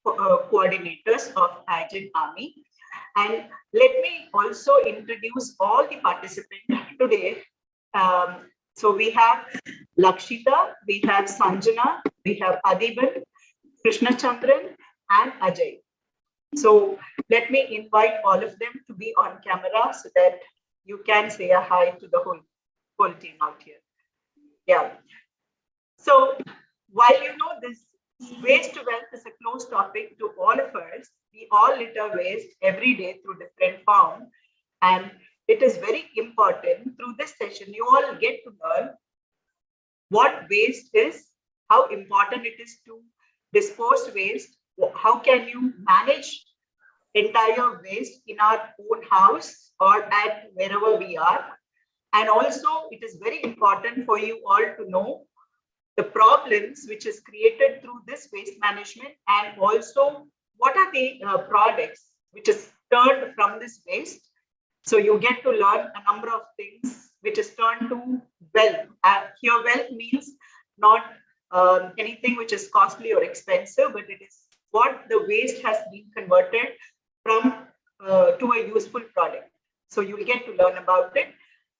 coordinators of IGEN ARME. And let me also introduce all the participants today. So we have Lakshita, we have Sanjana, we have Adiban, Krishna Chandran, and Ajay. So let me invite all of them to be on camera so that you can say a hi to the whole team out here. Yeah. So while you know this waste to wealth is a close topic to all of us, we all litter waste every day through different forms. And it is very important through this session, you all get to learn what waste is, how important it is to dispose waste, how can you manage entire waste in our own house or at wherever we are. And also it is very important for you all to know the problems which is created through this waste management, and also what are the products which is turned from this waste. So you get to learn a number of things which is turned to wealth. Here wealth means not anything which is costly or expensive, but it is what the waste has been converted from to a useful product. So you will get to learn about it.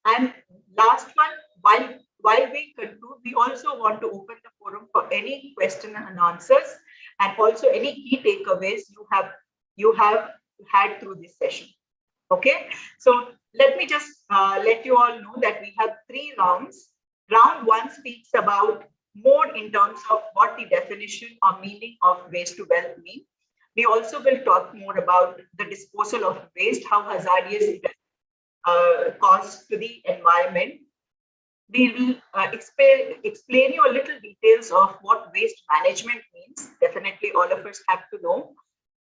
And last one, while we conclude, we also want to open the forum for any question and answers, and also any key takeaways you have had through this session. Okay, so let me just let you all know that we have 3 rounds. Round 1 speaks about more in terms of what the definition or meaning of waste to wealth means. We also will talk more about the disposal of waste, how hazardous it is cost to the environment. We will explain you a little details of what waste management means. Definitely all of us have to know.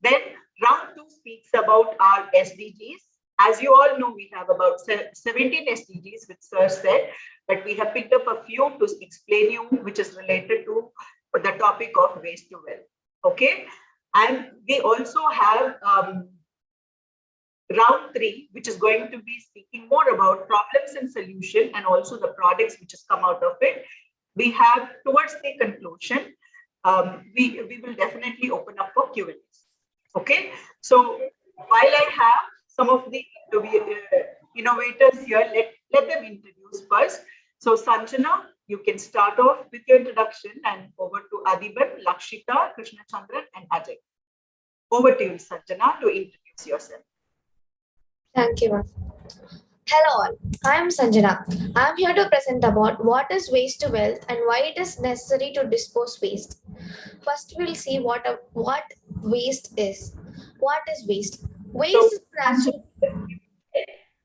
Then round 2 speaks about our SDGs. As you all know, we have about 17 SDGs, which Sir said, but we have picked up a few to explain you, which is related to the topic of waste to wealth. Okay. And we also have round 3, which is going to be speaking more about problems and solution, and also the products which has come out of it. We have towards the conclusion, we will definitely open up for Q&As. Okay, so while I have some of the innovators here, let them introduce first. So Sanjana, you can start off with your introduction, and over to Adiban, Lakshita, Krishna Chandran, and Ajay. Over to you, Sanjana, to introduce yourself. Thank you, ma'am. Hello all, I am Sanjana. I am here to present about what is waste to wealth and why it is necessary to dispose waste. First, we'll see what waste is. What is waste? Waste is natural.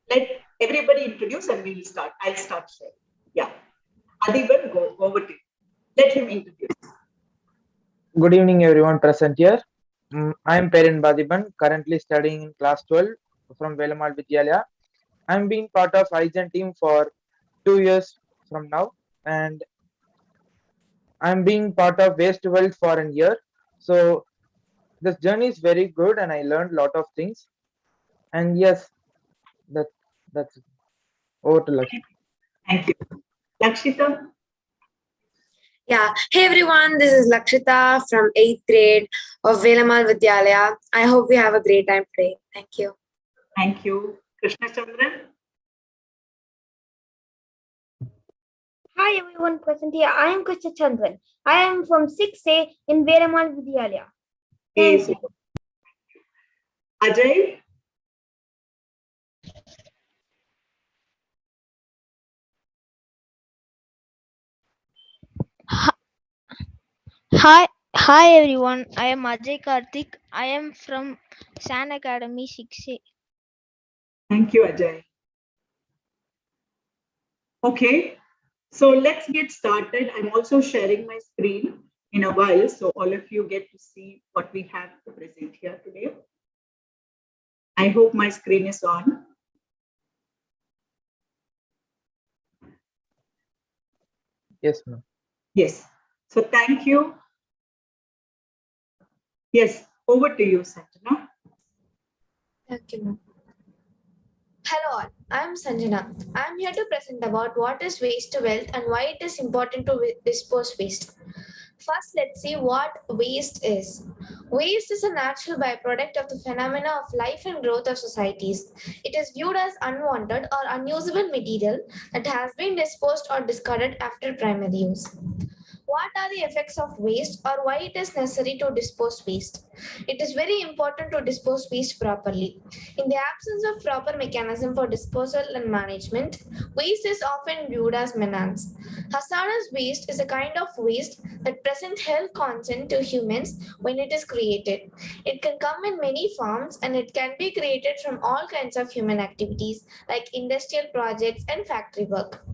Let everybody introduce and we will start. I'll start sharing. Yeah. Adiban, go over to you. Let him introduce. Good evening, everyone present here. I am Perin Badiban, currently studying in class 12 from Velamal Vidyalaya. I'm being part of IGEN team for 2 years from now, and I'm being part of Waste to Wealth for a year. So this journey is very good, and I learned a lot of things. And yes, that's it. Over to Lakshita. Thank you. Lakshita. Yeah. Hey everyone, this is Lakshita from 8th grade of Velamal Vidyalaya. I hope we have a great time today. Thank you. Thank you. Krishna Chandran. Hi everyone present here. I am Krishna Chandran. I am from 6A in Velamal Vidyalaya. Thank you. Ajay. Hi everyone. I am Ajay Karthik. I am from San Academy 6A. Thank you, Ajay. Okay, so let's get started. I'm also sharing my screen in a while, so all of you get to see what we have to present here today. I hope my screen is on. Yes, ma'am. Yes. So thank you. Yes, over to you, Sanjana. Thank you, ma'am. Hello all, I am Sanjana. I am here to present about what is waste to wealth and why it is important to dispose waste. First, let's see what waste is. Waste is a natural byproduct of the phenomena of life and growth of societies. It is viewed as unwanted or unusable material that has been disposed or discarded after primary use. What are the effects of waste or why it is necessary to dispose waste? It is very important to dispose waste properly. In the absence of proper mechanism for disposal and management, waste is often viewed as menace. Hazardous waste is a kind of waste that presents health concern to humans when it is created. It can come in many forms and it can be created from all kinds of human activities like industrial projects and factory work.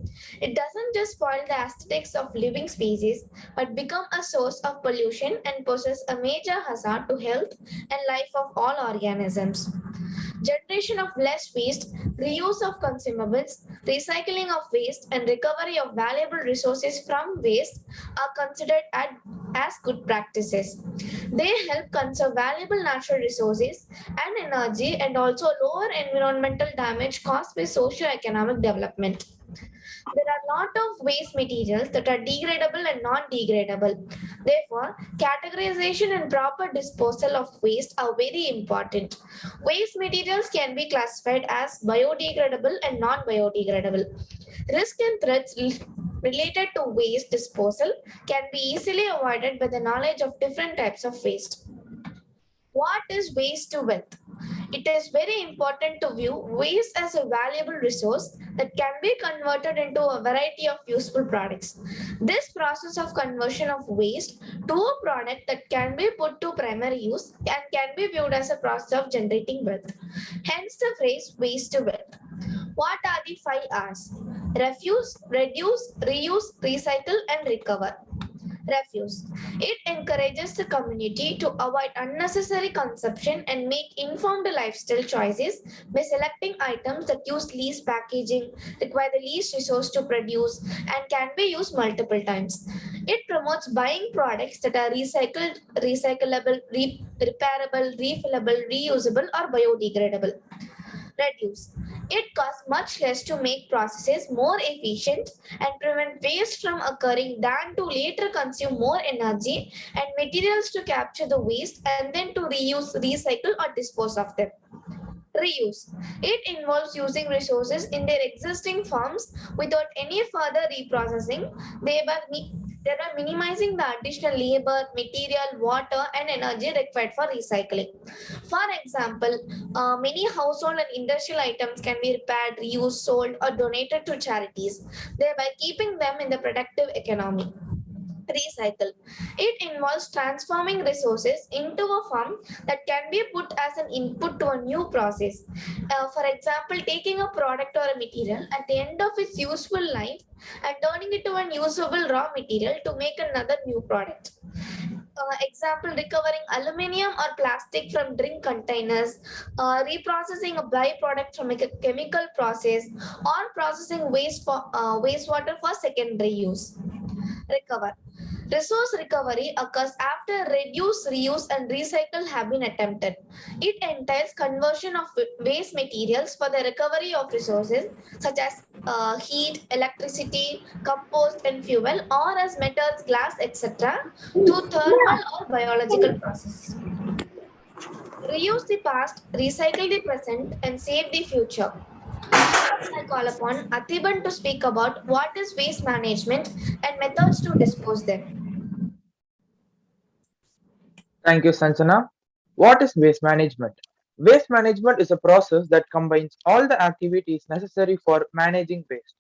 It doesn't just spoil the aesthetics of living species, but become a source of pollution and poses a major hazard to health and life of all organisms. Generation of less waste, reuse of consumables, recycling of waste, and recovery of valuable resources from waste are considered as good practices. They help conserve valuable natural resources and energy and also lower environmental damage caused by socio-economic development. There are a lot of waste materials that are degradable and non-degradable. Therefore, categorization and proper disposal of waste are very important. Waste materials can be classified as biodegradable and non-biodegradable. Risk and threats related to waste disposal can be easily avoided by the knowledge of different types of waste. What is waste to wealth? It is very important to view waste as a valuable resource that can be converted into a variety of useful products. This process of conversion of waste to a product that can be put to primary use and can be viewed as a process of generating wealth. Hence the phrase waste to wealth. What are the 5 R's? Refuse, reduce, reuse, recycle, and recover. Refuse. It encourages the community to avoid unnecessary consumption and make informed lifestyle choices by selecting items that use least packaging, require the least resource to produce, and can be used multiple times. It promotes buying products that are recycled, recyclable, repairable, refillable, reusable, or biodegradable. Reduce. It costs much less to make processes more efficient and prevent waste from occurring than to later consume more energy and materials to capture the waste and then to reuse, recycle, or dispose of them. Reuse. It involves using resources in their existing forms without any further reprocessing, thereby minimizing the additional labor, material, water, and energy required for recycling. For example, many household and industrial items can be repaired, reused, sold, or donated to charities, thereby keeping them in the productive economy. Recycle. It involves transforming resources into a form that can be put as an input to a new process. For example, taking a product or a material at the end of its useful life and turning it to an usable raw material to make another new product. Example, recovering aluminium or plastic from drink containers, reprocessing a byproduct from a chemical process, or processing wastewater for secondary use. Recover. Resource recovery occurs after reduce, reuse, and recycle have been attempted. It entails conversion of waste materials for the recovery of resources such as heat, electricity, compost, and fuel, or as metals, glass, etc., through thermal or biological processes. Reuse the past, recycle the present, and save the future. First, I call upon Athiban to speak about what is waste management and methods to dispose them. Thank you, Sanjana. What is waste management? Waste management is a process that combines all the activities necessary for managing waste: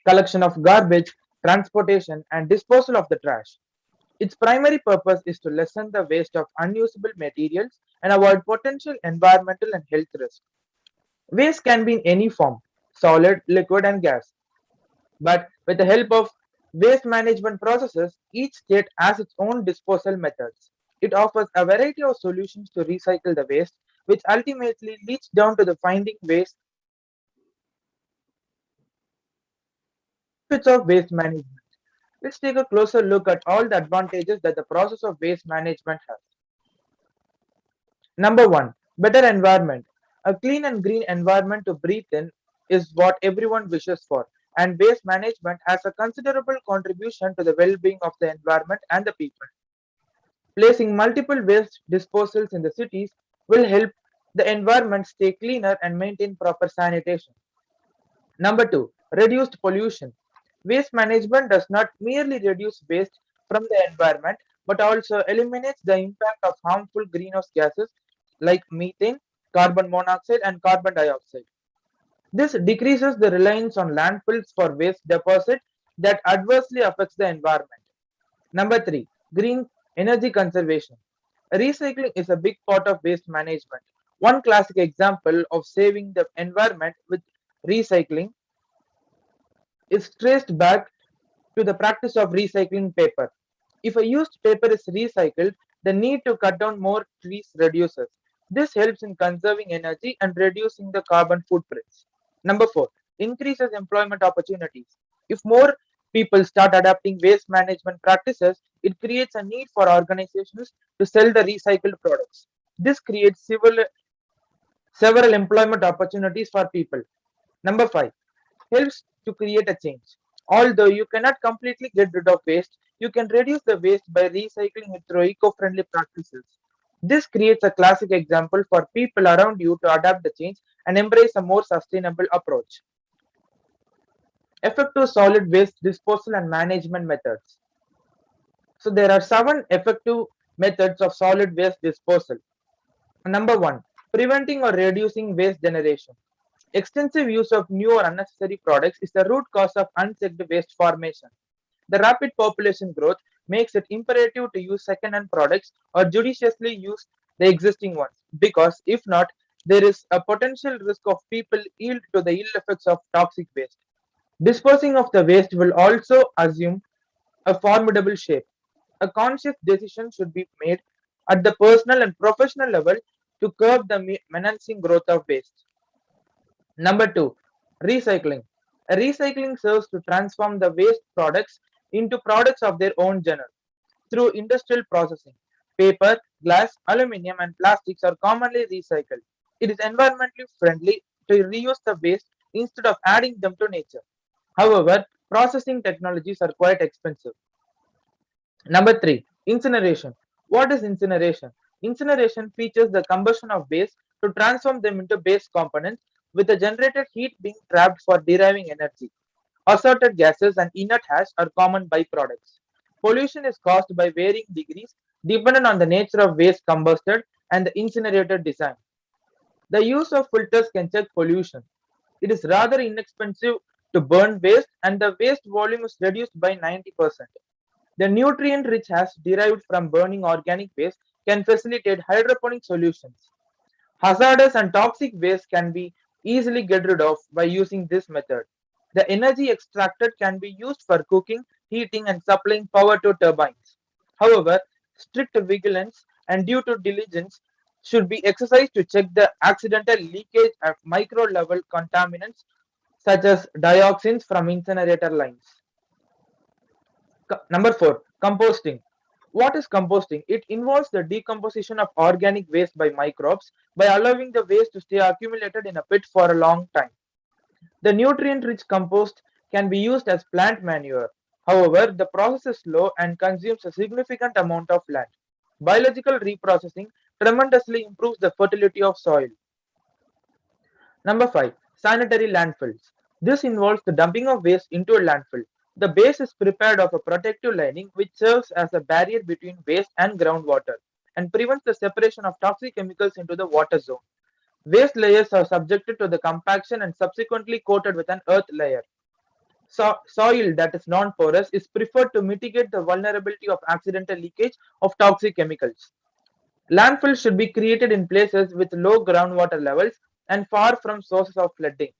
collection of garbage, transportation, and disposal of the trash. Its primary purpose is to lessen the waste of unusable materials and avoid potential environmental and health risks. Waste can be in any form: solid, liquid, and gas. But with the help of waste management processes, each state has its own disposal methods. It offers a variety of solutions to recycle the waste, which ultimately leads down to the finding waste. Benefits of waste management. Let's take a closer look at all the advantages that the process of waste management has. Number one, better environment. A clean and green environment to breathe in is what everyone wishes for, and waste management has a considerable contribution to the well-being of the environment and the people. Placing multiple waste disposals in the cities will help the environment stay cleaner and maintain proper sanitation. Number two, reduced pollution. Waste management does not merely reduce waste from the environment but also eliminates the impact of harmful greenhouse gases like methane, carbon monoxide, and carbon dioxide. This decreases the reliance on landfills for waste deposit that adversely affects the environment. Number three, green energy conservation. Recycling is a big part of waste management. One classic example of saving the environment with recycling is traced back to the practice of recycling paper. If a used paper is recycled, the need to cut down more trees reduces. This helps in conserving energy and reducing the carbon footprints. Number four, increases employment opportunities. If more people start adapting waste management practices, it creates a need for organizations to sell the recycled products. This creates several employment opportunities for people. Number five, helps to create a change. Although you cannot completely get rid of waste, you can reduce the waste by recycling it through eco-friendly practices. This creates a classic example for people around you to adapt the change and embrace a more sustainable approach. Effective solid waste disposal and management methods. So there are 7 effective methods of solid waste disposal. Number one, preventing or reducing waste generation. Extensive use of new or unnecessary products is the root cause of unchecked waste formation. The rapid population growth makes it imperative to use second-hand products or judiciously use the existing ones, because if not, there is a potential risk of people yield to the ill effects of toxic waste. Disposing of the waste will also assume a formidable shape. A conscious decision should be made at the personal and professional level to curb the menacing growth of waste. Number two, recycling. Recycling serves to transform the waste products into products of their own genre through industrial processing. Paper, glass, aluminium, and plastics are commonly recycled. It is environmentally friendly to reuse the waste instead of adding them to nature. However, processing technologies are quite expensive. Number three, incineration. What is incineration? Incineration features the combustion of waste to transform them into base components, with the generated heat being trapped for deriving energy. Assorted gases and inert ash are common byproducts. Pollution is caused by varying degrees depending on the nature of waste combusted and the incinerator design. The use of filters can check pollution. It is rather inexpensive to burn waste, and the waste volume is reduced by 90%. The nutrient rich ash derived from burning organic waste can facilitate hydroponic solutions. Hazardous and toxic waste can be easily get rid of by using this method. The energy extracted can be used for cooking, heating, and supplying power to turbines. However, strict vigilance and due to diligence should be exercised to check the accidental leakage of micro level contaminants such as dioxins from incinerator lines. Number four, composting. What is composting? It involves the decomposition of organic waste by microbes by allowing the waste to stay accumulated in a pit for a long time. The nutrient-rich compost can be used as plant manure. However, the process is slow and consumes a significant amount of land. Biological reprocessing tremendously improves the fertility of soil. Number five, sanitary landfills. This involves the dumping of waste into a landfill. The base is prepared of a protective lining which serves as a barrier between waste and groundwater and prevents the separation of toxic chemicals into the water zone. Waste layers are subjected to the compaction and subsequently coated with an earth layer. Soil that is non-porous is preferred to mitigate the vulnerability of accidental leakage of toxic chemicals. Landfills should be created in places with low groundwater levels and far from sources of flooding.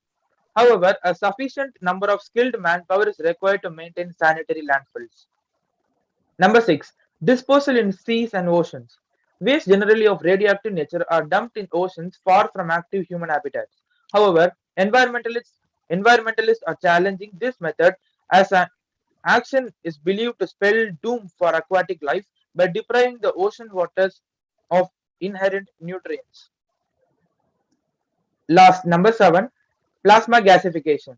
However, a sufficient number of skilled manpower is required to maintain sanitary landfills. Number six, disposal in seas and oceans. Waste generally of radioactive nature are dumped in oceans far from active human habitats. However, environmentalists are challenging this method as an action is believed to spell doom for aquatic life by depriving the ocean waters of inherent nutrients. Last, number 7, plasma gasification.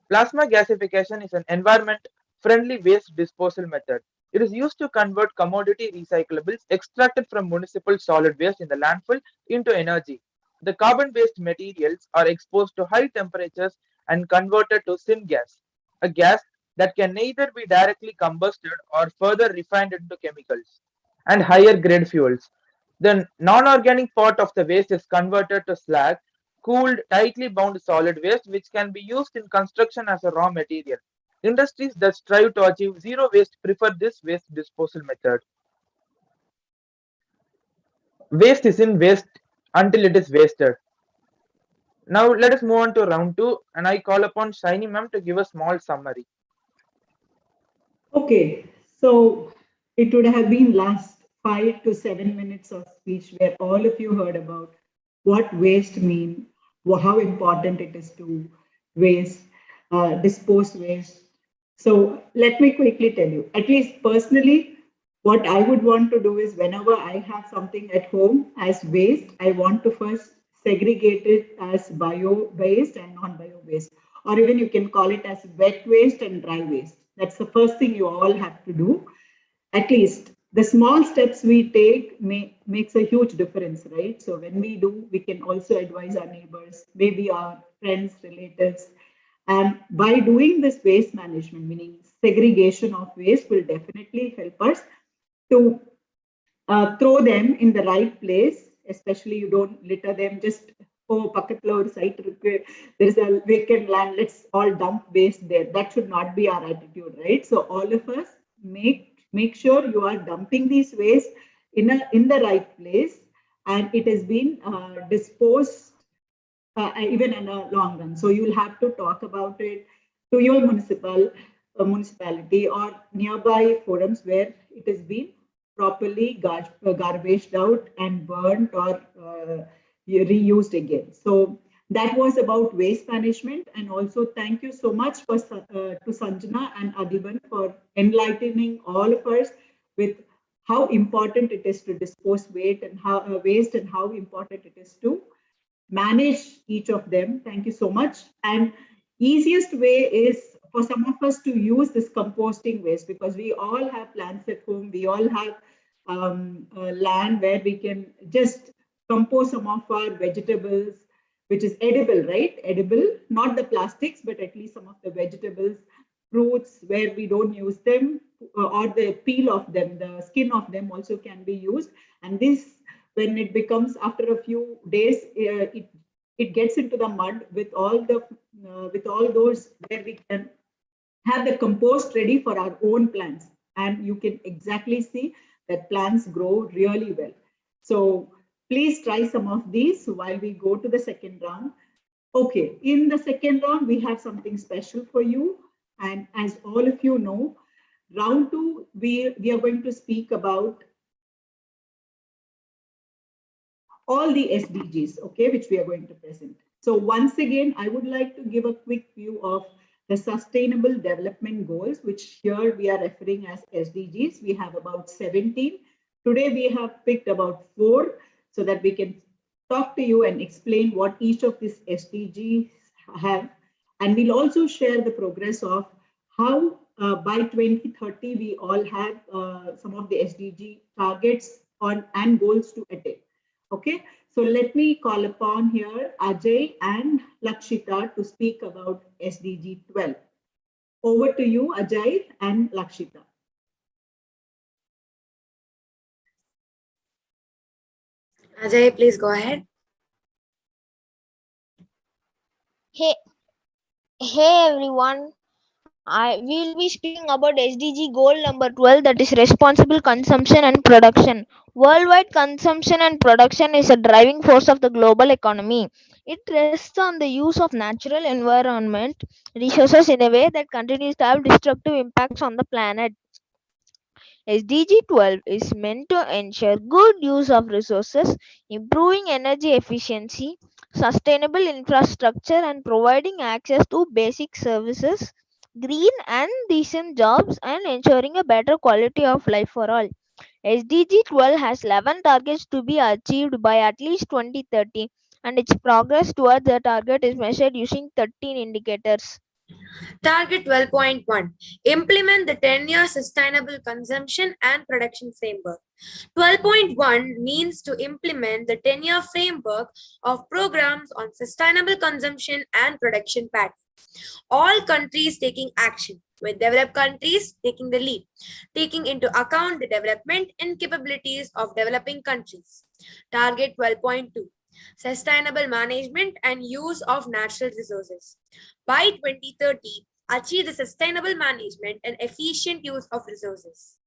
Plasma gasification is an environment-friendly waste disposal method. It is used to convert commodity recyclables extracted from municipal solid waste in the landfill into energy. The carbon-based materials are exposed to high temperatures and converted to syngas, a gas that can neither be directly combusted or further refined into chemicals and higher grade fuels. The non-organic part of the waste is converted to slag, cooled, tightly bound solid waste, which can be used in construction as a raw material. Industries that strive to achieve zero waste prefer this waste disposal method. Waste is in waste until it is wasted. Now let us move on to round 2, and I call upon Shiny ma'am to give a small summary. Okay, so it would have been last 5 to 7 minutes of speech where all of you heard about what waste mean, how important it is to waste, dispose waste. So let me quickly tell you, at least personally, what I would want to do is whenever I have something at home as waste, I want to first segregate it as bio waste and non-bio waste, or even you can call it as wet waste and dry waste. That's the first thing you all have to do. At least the small steps we take makes a huge difference, right? So when we do, we can also advise our neighbors, maybe our friends, relatives. And by doing this waste management, meaning segregation of waste, will definitely help us to throw them in the right place, especially you don't litter them just, oh, pakatlo site, there's a vacant land, let's all dump waste there. That should not be our attitude, right? So all of us make sure you are dumping these waste in the right place, and it has been disposed even in a long run. So you'll have to talk about it to your municipality or nearby forums where it has been properly garbaged out and burnt or reused again. So that was about waste management. And also thank you so much to Sanjana and Adiban for enlightening all of us with how important it is to dispose waste and how important it is to manage each of them. Thank you so much. And easiest way is for some of us to use this composting waste, because we all have plants at home. We all have land where we can just compose some of our vegetables, which is edible, right? Edible, not the plastics, but at least some of the vegetables, fruits where we don't use them, or the peel of them, the skin of them also can be used. And this, when it becomes after a few days, it gets into the mud with all those where we can have the compost ready for our own plants, and you can exactly see that plants grow really well. So please try some of these while we go to the second round. Okay, in the second round, we have something special for you. And as all of you know, round 2, we are going to speak about all the SDGs, okay, which we are going to present. So once again, I would like to give a quick view of the Sustainable Development Goals, which here we are referring as SDGs. We have about 17. Today we have picked about 4 so that we can talk to you and explain what each of these SDGs have. And we'll also share the progress of how by 2030 we all have some of the SDG targets and goals to attain. Okay, so let me call upon here Ajay and Lakshita to speak about SDG 12. Over to you, Ajay and Lakshita. Ajay, please go ahead. Hey, everyone. I will be speaking about SDG goal number 12, that is responsible consumption and production. Worldwide consumption and production is a driving force of the global economy. It rests on the use of natural environment resources in a way that continues to have destructive impacts on the planet. SDG 12 is meant to ensure good use of resources, improving energy efficiency, sustainable infrastructure, and providing access to basic services, green and decent jobs, and ensuring a better quality of life for all. SDG 12 has 11 targets to be achieved by at least 2030. and its progress towards the target is measured using 13 indicators. Target 12.1. Implement the 10-year sustainable consumption and production framework. 12.1 means to implement the 10-year framework of programs on sustainable consumption and production patterns. All countries taking action, with developed countries taking the lead, taking into account the development and capabilities of developing countries. Target 12.2. Sustainable management and use of natural resources. By 2030, achieve the sustainable management and efficient use of resources.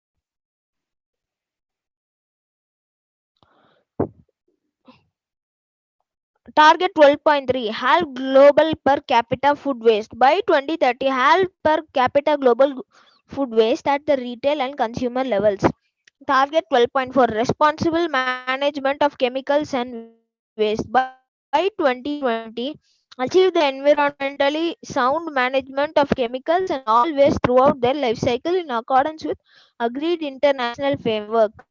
Target 12.3 halve global per capita food waste. By 2030, halve per capita global food waste at the retail and consumer levels. Target 12.4 responsible management of chemicals and waste. By 2020, achieve the environmentally sound management of chemicals and all waste throughout their life cycle in accordance with agreed international frameworks.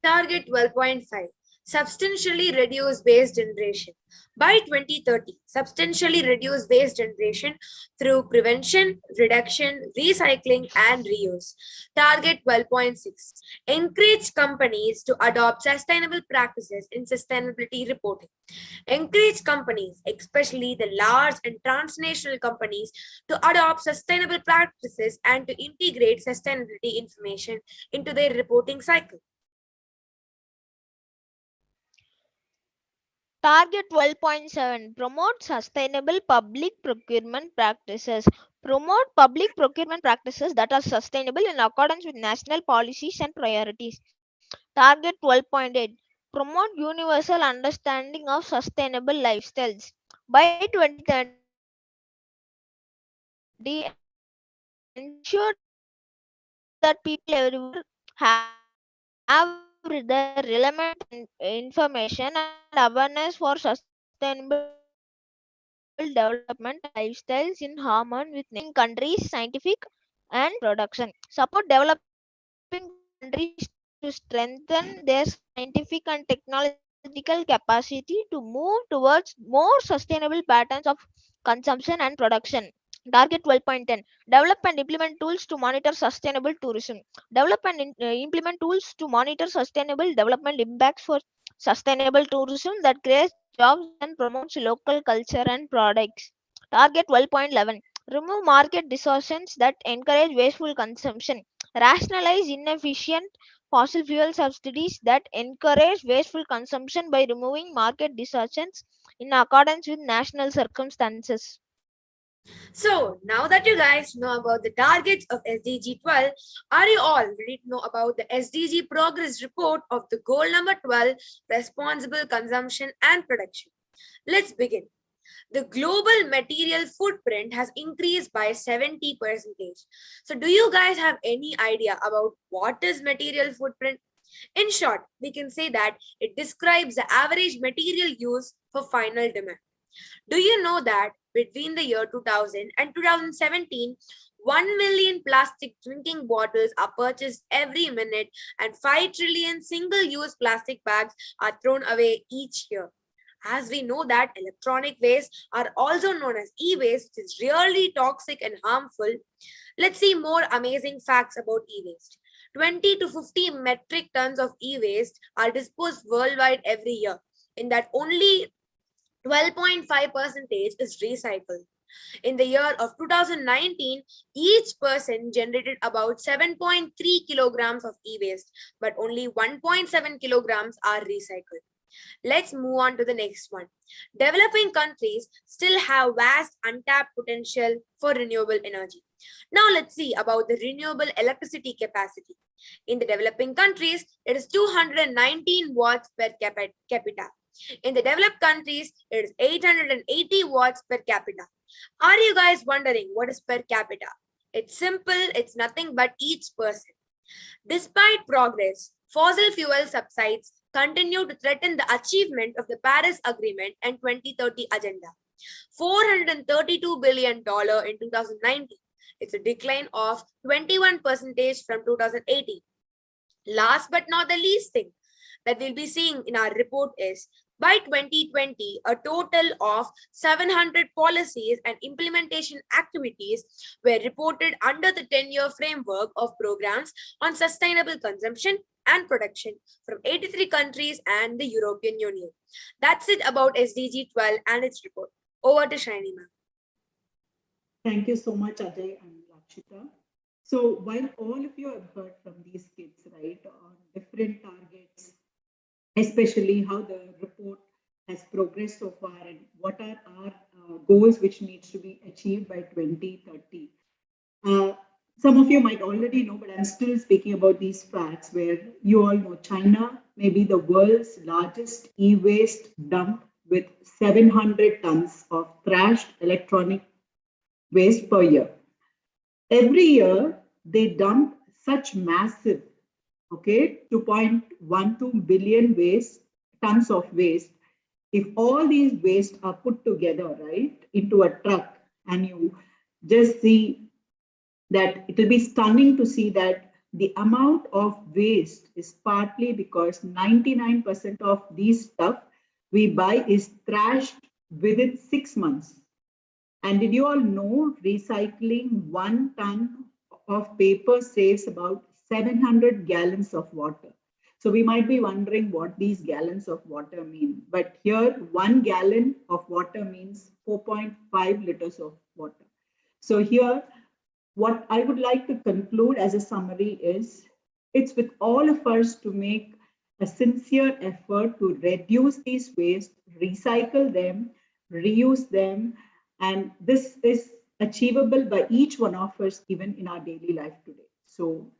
Target 12.5 substantially reduce waste generation. By 2030, substantially reduce waste generation through prevention, reduction, recycling, and reuse. Target 12.6 encourage companies to adopt sustainable practices in sustainability reporting. Encourage companies, especially the large and transnational companies, to adopt sustainable practices and to integrate sustainability information into their reporting cycle. Target 12.7 promote sustainable public procurement practices. Promote public procurement practices that are sustainable in accordance with national policies and priorities. Target 12.8 promote universal understanding of sustainable lifestyles. By 2030, ensure that people everywhere have the relevant information and awareness for sustainable development and lifestyles in harmony with nature, supporting countries' scientific and production. Support developing countries to strengthen their scientific and technological capacity to move towards more sustainable patterns of consumption and production. Target 12.10 develop and implement tools to monitor sustainable tourism. Develop and implement tools to monitor sustainable development impacts for sustainable tourism that creates jobs and promotes local culture and products. Target 12.11 remove market distortions that encourage wasteful consumption. Rationalize inefficient fossil fuel subsidies that encourage wasteful consumption by removing market distortions in accordance with national circumstances. So, now that you guys know about the targets of SDG 12, are you all ready to know about the SDG progress report of the goal number 12, responsible consumption and production? Let's begin. The global material footprint has increased by 70%. So, do you guys have any idea about what is material footprint? In short, we can say that it describes the average material use for final demand. Do you know that between the year 2000 and 2017, 1 million plastic drinking bottles are purchased every minute and 5 trillion single-use plastic bags are thrown away each year? As we know that electronic waste are also known as e-waste, which is really toxic and harmful. Let's see more amazing facts about e-waste. 20 to 50 metric tons of e-waste are disposed worldwide every year. In that, only 12.5% is recycled. In the year of 2019, each person generated about 7.3 kilograms of e-waste, but only 1.7 kilograms are recycled. Let's move on to the next one. Developing countries still have vast untapped potential for renewable energy. Now let's see about the renewable electricity capacity. In the developing countries, it is 219 watts per capita. In the developed countries, it is 880 watts per capita. Are you guys wondering what is per capita? It's simple, it's nothing but each person. Despite progress, fossil fuel subsides continue to threaten the achievement of the Paris Agreement and 2030 Agenda. $432 billion in 2019. It's a decline of 21% from 2018. Last but not the least thing that we'll be seeing in our report is By 2020, a total of 700 policies and implementation activities were reported under the 10-year framework of programs on sustainable consumption and production from 83 countries and the European Union. That's it about SDG 12 and its report. Over to Shiny ma'am. Thank you so much, Ajay and Lakshita. So while all of you have heard from these kids, right, on different targets, especially how the report has progressed so far and what are our goals which needs to be achieved by 2030. Some of you might already know, but I'm still speaking about these facts where you all know China may be the world's largest e-waste dump with 700 tons of thrashed electronic waste per year. Every year, they dump such massive, 2.12 billion tons of waste. If all these waste are put together, right, into a truck, and you just see that, it will be stunning to see that the amount of waste is partly because 99% of these stuff we buy is thrashed within 6 months. And did you all know recycling 1 ton of paper saves about 700 gallons of water? So we might be wondering what these gallons of water mean. But here, 1 gallon of water means 4.5 liters of water. So here, what I would like to conclude as a summary is, it's with all of us to make a sincere effort to reduce these waste, recycle them, reuse them, and this is achievable by each one of us, even in our daily life today. So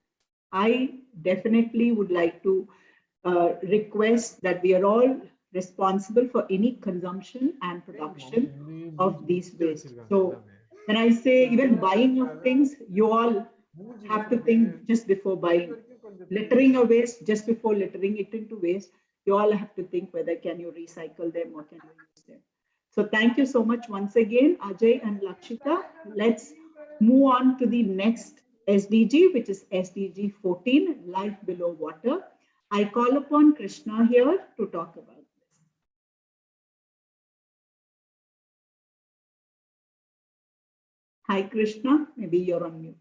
I definitely would like to request that we are all responsible for any consumption and production of these waste. So when I say even buying of things, you all have to think just before buying. Littering a waste, just before littering it into waste, you all have to think whether can you recycle them or can you use them. So thank you so much once again, Ajay and Lakshita. Let's move on to the next SDG, which is SDG 14, Life Below Water. I call upon Krishna here to talk about this. Hi, Krishna. Maybe you're on mute.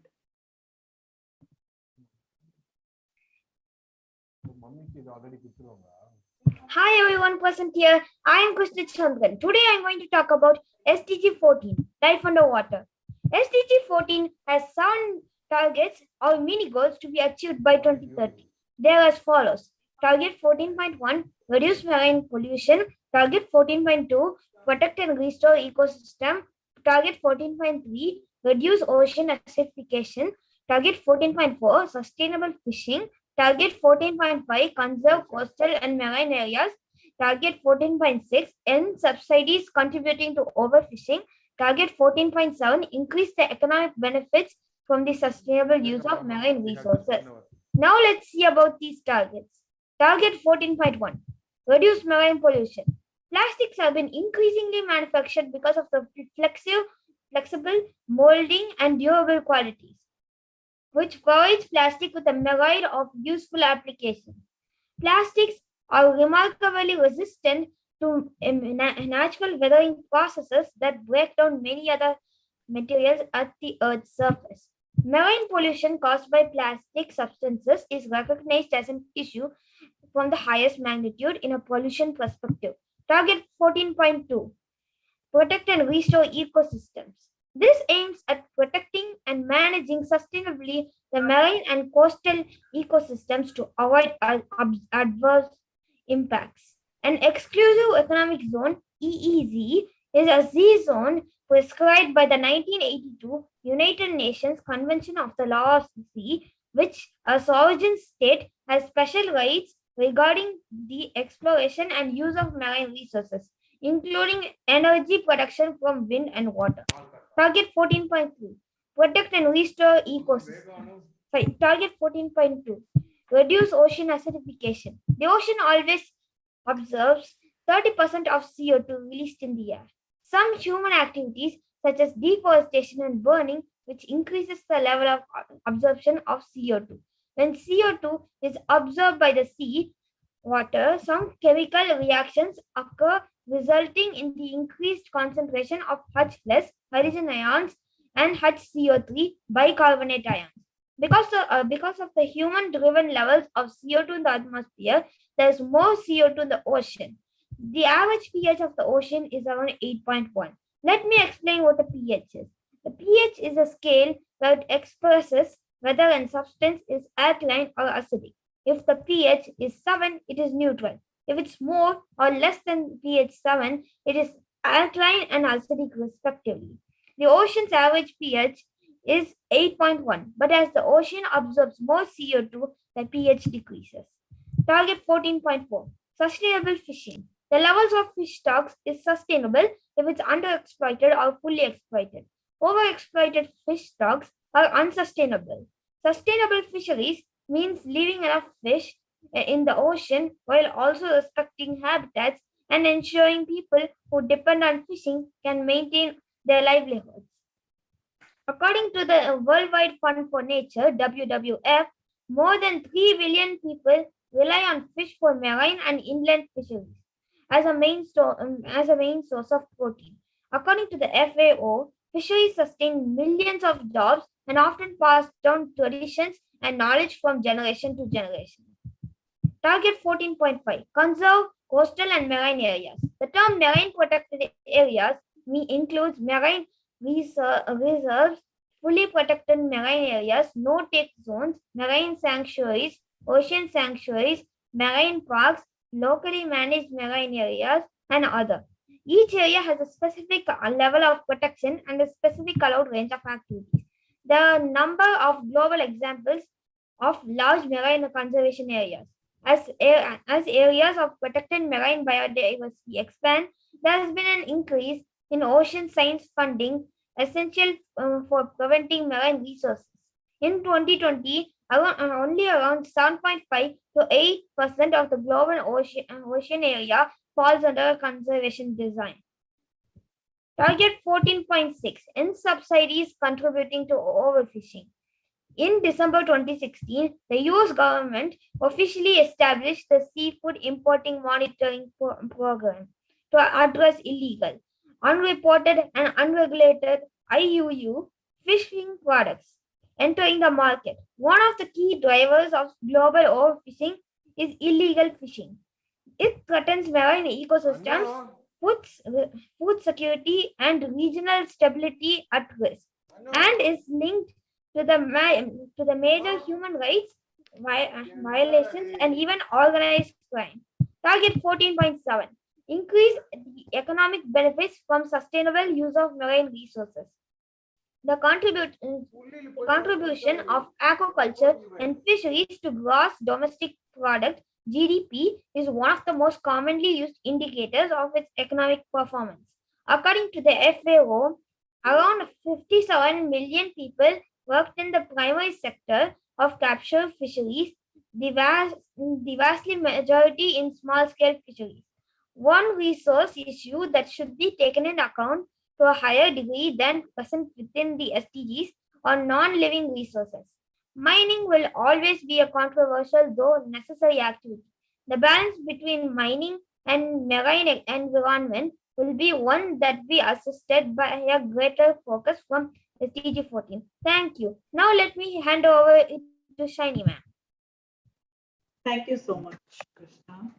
Hi everyone present here. I am Krishna Chandran. Today I am going to talk about SDG 14, Life Underwater. SDG 14 has 7 targets or mini goals to be achieved by 2030. They are as follows. Target 14.1, reduce marine pollution. Target 14.2, protect and restore ecosystem. Target 14.3, reduce ocean acidification. Target 14.4, sustainable fishing. Target 14.5, conserve coastal and marine areas. Target 14.6, end subsidies contributing to overfishing. Target 14.7, increase the economic benefits from the sustainable use of marine resources. Now let's see about these targets. Target 14.1, reduce marine pollution. Plastics have been increasingly manufactured because of the flexible, molding, and durable qualities, which provides plastic with a myriad of useful applications. Plastics are remarkably resistant to natural weathering processes that break down many other materials at the Earth's surface. Marine pollution caused by plastic substances is recognized as an issue from the highest magnitude in a pollution perspective. Target 14.2, protect and restore ecosystems. This aims at protecting and managing sustainably the marine and coastal ecosystems to avoid adverse impacts. An exclusive economic zone, EEZ, is a Z zone prescribed by the 1982 United Nations Convention of the Law of the Sea, which a sovereign state has special rights regarding the exploration and use of marine resources, including energy production from wind and water. Target 14.3, protect and restore ecosystems. Target 14.2, reduce ocean acidification. The ocean always absorbs 30% of CO2 released in the air. Some human activities, such as deforestation and burning, which increases the level of absorption of CO2. When CO2 is absorbed by the sea, water, some chemical reactions occur resulting in the increased concentration of H plus hydrogen ions and HCO3 bicarbonate ions. Because of the human-driven levels of CO2 in the atmosphere, there is more CO2 in the ocean. The average pH of the ocean is around 8.1. Let me explain what the pH is. The pH is a scale that expresses whether a substance is alkaline or acidic. If the pH is 7, it is neutral. If it's more or less than pH 7, it is alkaline and acidic respectively. The ocean's average pH is 8.1, but as the ocean absorbs more CO2, the pH decreases. Target 14.4. Sustainable fishing. The levels of fish stocks is sustainable if it's underexploited or fully exploited. Overexploited fish stocks are unsustainable. Sustainable fisheries means leaving enough fish in the ocean while also respecting habitats and ensuring people who depend on fishing can maintain their livelihoods. According to the Worldwide Fund for Nature, WWF, more than 3 billion people rely on fish for marine and inland fisheries as a main source of protein. According to the FAO, fisheries sustain millions of jobs and often pass down traditions and knowledge from generation to generation. Target 14.5. Conserve coastal and marine areas. The term marine protected areas includes marine reserves, fully protected marine areas, no-take zones, marine sanctuaries, ocean sanctuaries, marine parks, locally managed marine areas, and other. Each area has a specific level of protection and a specific allowed range of activities. There are a number of global examples of large marine conservation areas. As areas of protected marine biodiversity expand, there has been an increase in ocean science funding essential for preventing marine resources. In 2020, only around 7.5 to 8% of the global ocean area falls under conservation design. Target 14.6. End subsidies contributing to overfishing. In December 2016, the US government officially established the Seafood Importing Monitoring Program to address illegal, unreported, and unregulated IUU fishing products entering the market. One of the key drivers of global overfishing is illegal fishing. It threatens marine ecosystems, food security, and regional stability at risk, and is linked to the major human rights violations and even organized crime. Target 14.7. Increase the economic benefits from sustainable use of marine resources. The contribution of aquaculture and fisheries to gross domestic product GDP is one of the most commonly used indicators of its economic performance. According to the FAO, around 57 million people worked in the primary sector of capture fisheries, the vastly majority in small-scale fisheries. One resource issue that should be taken into account to a higher degree than present within the SDGs or non-living resources. Mining will always be a controversial though necessary activity. The balance between mining and marine environment will be one that be assisted by a greater focus from SDG 14. Thank you. Now let me hand over it to Shiny Ma'am. Thank you so much, Krishna.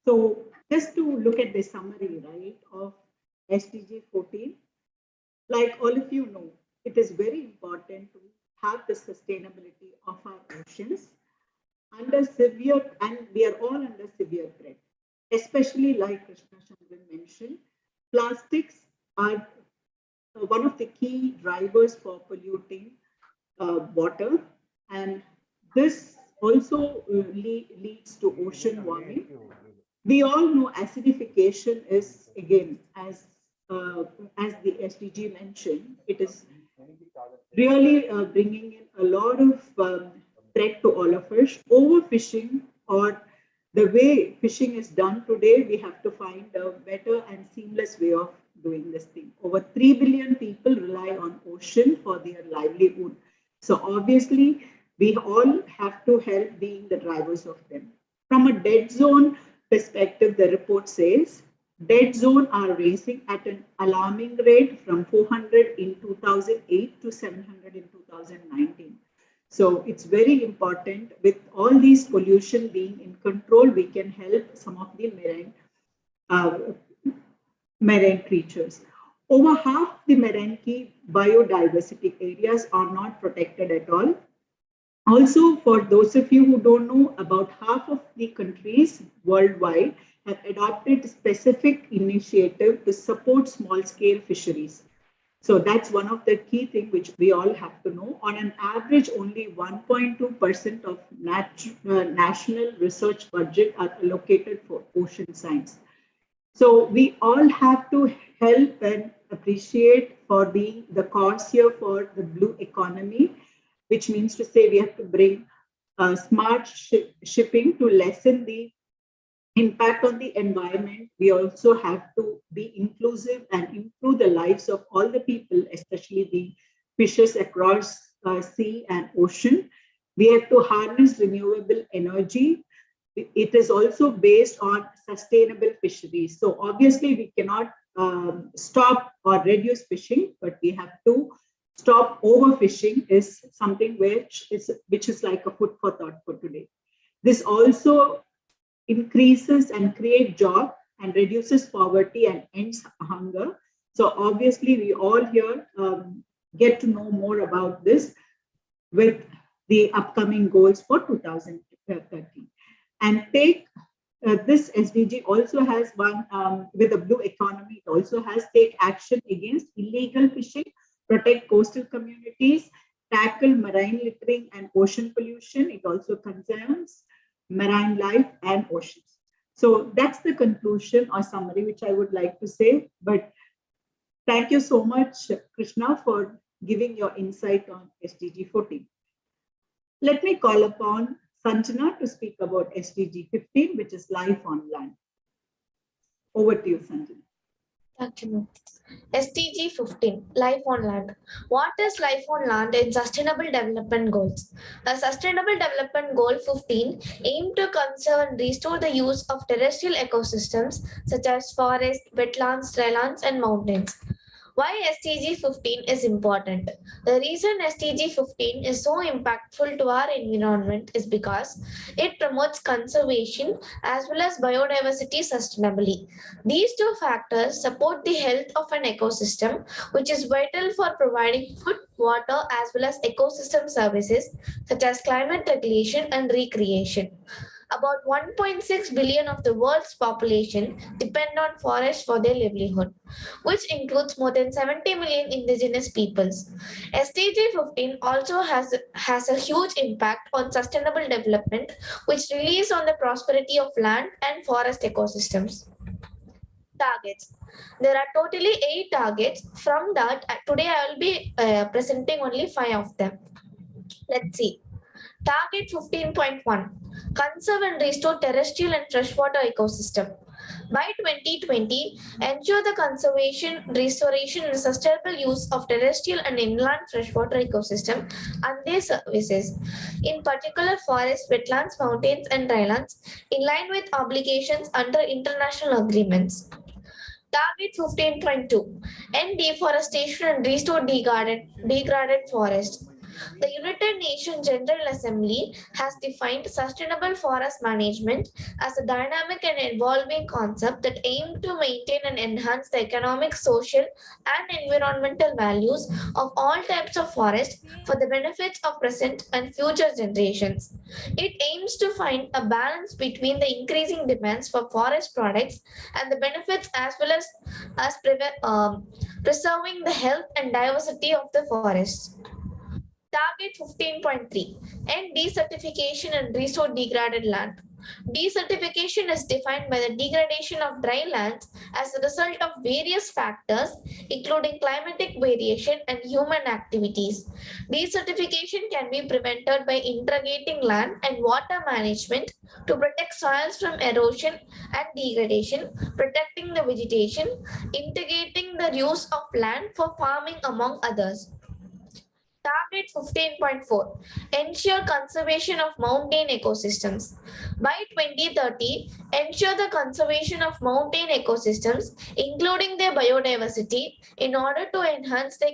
So just to look at the summary, right, of SDG 14, like all of you know, it is very important to have the sustainability of our oceans under severe, and we are all under severe threat, especially like Krishna Chandran mentioned, plastics are one of the key drivers for polluting water, and this also leads to ocean warming. We all know acidification is, again, as the SDG mentioned, it is really bringing in a lot of threat to all of us. Overfishing, or the way fishing is done today, we have to find a better and seamless way of doing this thing. Over 3 billion people rely on ocean for their livelihood. So obviously, we all have to help being the drivers of them. From a dead zone perspective, the report says dead zone are rising at an alarming rate from 400 in 2008 to 700 in 2019. So it's very important. With all these pollution being in control, we can help some of the marine creatures. Over half the marine key biodiversity areas are not protected at all. Also, for those of you who don't know, about half of the countries worldwide have adopted specific initiative to support small-scale fisheries. So that's one of the key things which we all have to know. On an average, only 1.2% of national research budget are allocated for ocean science. So we all have to help and appreciate for being the cause here for the blue economy, which means to say we have to bring smart shipping to lessen the impact on the environment. We also have to be inclusive and improve the lives of all the people, especially the fishes across sea and ocean. We have to harness renewable energy. It is also based on sustainable fisheries. So obviously we cannot stop or reduce fishing, but we have to stop overfishing is something which is like a food for thought for today. This also increases and creates job and reduces poverty and ends hunger. So obviously we all here get to know more about this with the upcoming goals for 2030. And take this SDG also has one with the blue economy. It also has take action against illegal fishing, protect coastal communities, tackle marine littering and ocean pollution. It also concerns marine life and oceans. So that's the conclusion or summary which I would like to say. But thank you so much, Krishna, for giving your insight on SDG 14. Let me call upon Sanjana to speak about SDG 15, which is life on land. Over to you, Sanjana. Thank you. SDG 15, Life on Land. What is life on land in Sustainable Development Goals? The Sustainable Development Goal 15 aims to conserve and restore the use of terrestrial ecosystems such as forests, wetlands, drylands, and mountains. Why SDG 15 is important? The reason SDG 15 is so impactful to our environment is because it promotes conservation as well as biodiversity sustainably. These two factors support the health of an ecosystem, which is vital for providing food, water, as well as ecosystem services such as climate regulation and recreation. About 1.6 billion of the world's population depend on forests for their livelihood, which includes more than 70 million indigenous peoples. SDG 15 also has a huge impact on sustainable development, which relies on the prosperity of land and forest ecosystems. Targets. There are totally 8 targets. From that, today I will be presenting only 5 of them. Let's see. Target 15.1. Conserve and restore terrestrial and freshwater ecosystem. By 2020, ensure the conservation, restoration, and sustainable use of terrestrial and inland freshwater ecosystem and their services, in particular forests, wetlands, mountains, and drylands, in line with obligations under international agreements. Target 15.2. End deforestation and restore degraded forests. The United Nations General Assembly has defined sustainable forest management as a dynamic and evolving concept that aims to maintain and enhance the economic, social, and environmental values of all types of forest for the benefits of present and future generations. It aims to find a balance between the increasing demands for forest products and the benefits as well as preserving the health and diversity of the forests. Target 15.3. End desertification and restore degraded land. Desertification is defined by the degradation of dry lands as a result of various factors, including climatic variation and human activities. Desertification can be prevented by integrating land and water management to protect soils from erosion and degradation, protecting the vegetation, integrating the use of land for farming, among others. Target 15.4. Ensure conservation of mountain ecosystems. By 2030, ensure the conservation of mountain ecosystems, including their biodiversity, in order to enhance their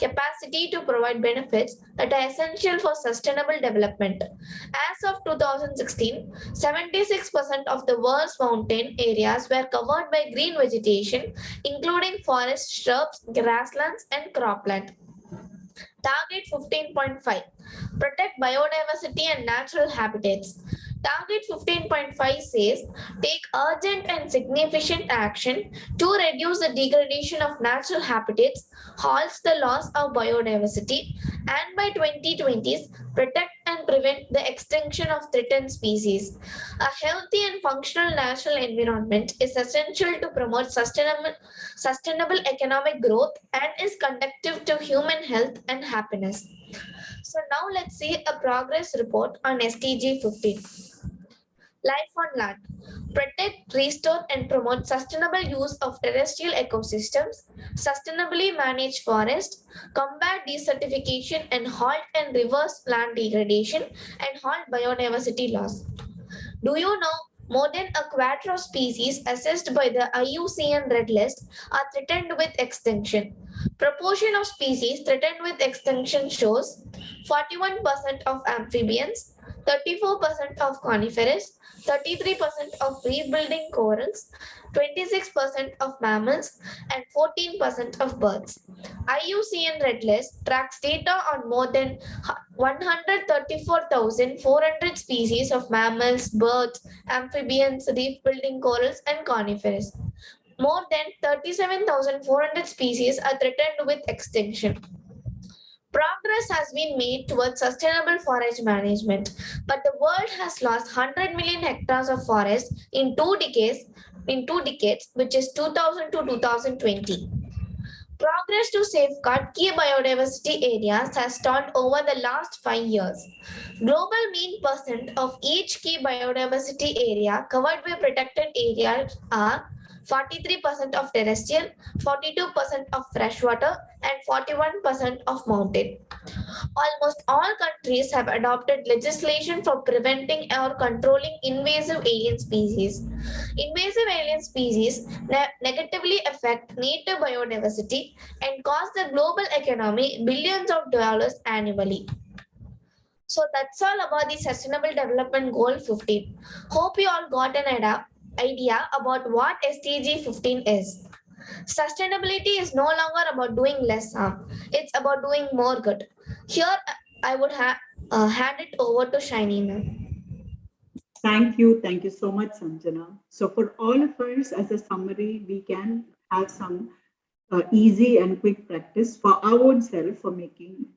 capacity to provide benefits that are essential for sustainable development. As of 2016, 76% of the world's mountain areas were covered by green vegetation, including forests, shrubs, grasslands, and cropland. Target 15.5. Protect biodiversity and natural habitats. Target 15.5 says take urgent and significant action to reduce the degradation of natural habitats, halts the loss of biodiversity, and by 2020s protect and prevent the extinction of threatened species. A healthy and functional natural environment is essential to promote sustainable economic growth and is conducive to human health and happiness. So now let's see a progress report on SDG 15. Life on land. Protect, restore, and promote sustainable use of terrestrial ecosystems, sustainably manage forests, combat desertification, and halt and reverse land degradation, and halt biodiversity loss. Do you know more than a quarter of species assessed by the IUCN Red List are threatened with extinction? Proportion of species threatened with extinction shows 41% of amphibians, 34% of coniferous, 33% of reef-building corals, 26% of mammals, and 14% of birds. IUCN Red List tracks data on more than 134,400 species of mammals, birds, amphibians, reef-building corals, and conifers. More than 37,400 species are threatened with extinction. Progress has been made towards sustainable forest management, but the world has lost 100 million hectares of forest in two decades, which is 2000 to 2020. Progress to safeguard key biodiversity areas has stalled over the last 5 years. Global mean percent of each key biodiversity area covered by protected areas are 43% of terrestrial, 42% of freshwater, and 41% of mountain. Almost all countries have adopted legislation for preventing or controlling invasive alien species. Invasive alien species negatively affect native biodiversity and cost the global economy billions of dollars annually. So that's all about the Sustainable Development Goal 15. Hope you all got an idea about what SDG 15 is. Sustainability is no longer about doing less harm. It's about doing more good. Here, I would hand it over to Shiny ma'am. Thank you. Thank you so much, Sanjana. So for all of us, as a summary, we can have some easy and quick practice for our own self for making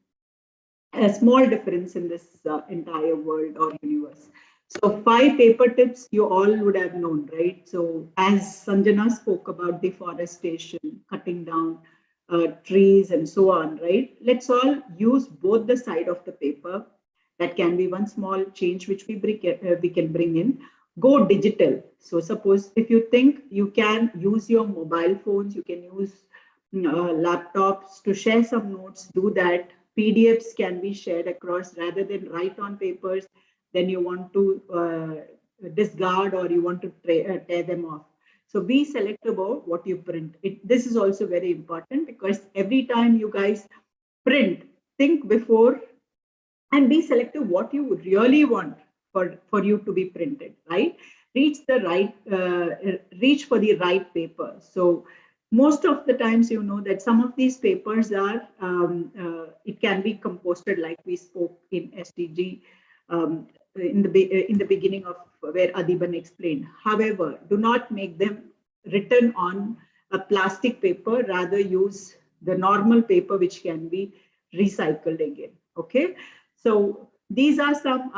a small difference in this entire world or universe. So 5 paper tips you all would have known, right? So as Sanjana spoke about deforestation, cutting down trees and so on, right? Let's all use both the side of the paper. That can be one small change which we can bring in. Go digital. So suppose if you think you can use your mobile phones, you can use laptops to share some notes, do that. PDFs can be shared across rather than write on papers. Then you want to discard or you want to tear them off. So be selective about what you print. This is also very important because every time you guys print, think before and be selective what you really want for you to be printed, right? Reach for the right paper. So most of the times, you know that some of these papers are, it can be composted like we spoke in SDG in the beginning of where Adiban explained. However, do not make them written on a plastic paper, rather use the normal paper which can be recycled again, okay? So these are some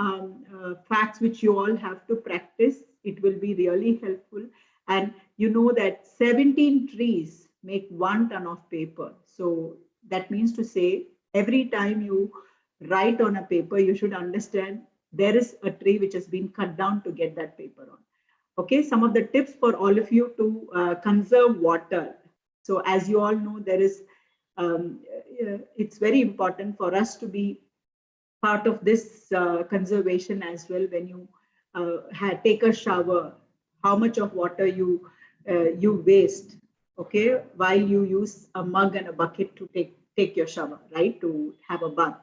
facts which you all have to practice. It will be really helpful. And you know that 17 trees make 1 ton of paper. So that means to say, every time you write on a paper, you should understand there is a tree which has been cut down to get that paper on. Okay, some of the tips for all of you to conserve water. So as you all know, there is it's very important for us to be part of this conservation as well. When you take a shower, how much of water you waste, okay, while you use a mug and a bucket to take your shower, right, to have a bath.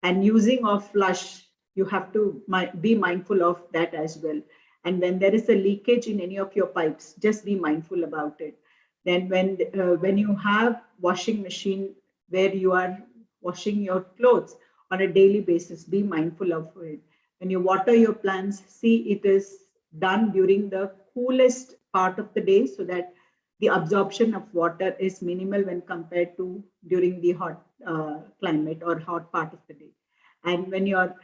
And using of flush, you have to be mindful of that as well. And when there is a leakage in any of your pipes, just be mindful about it. Then when you have washing machine where you are washing your clothes on a daily basis, be mindful of it. When you water your plants, see it is done during the coolest part of the day, so that the absorption of water is minimal when compared to during the hot climate or hot part of the day. And when you're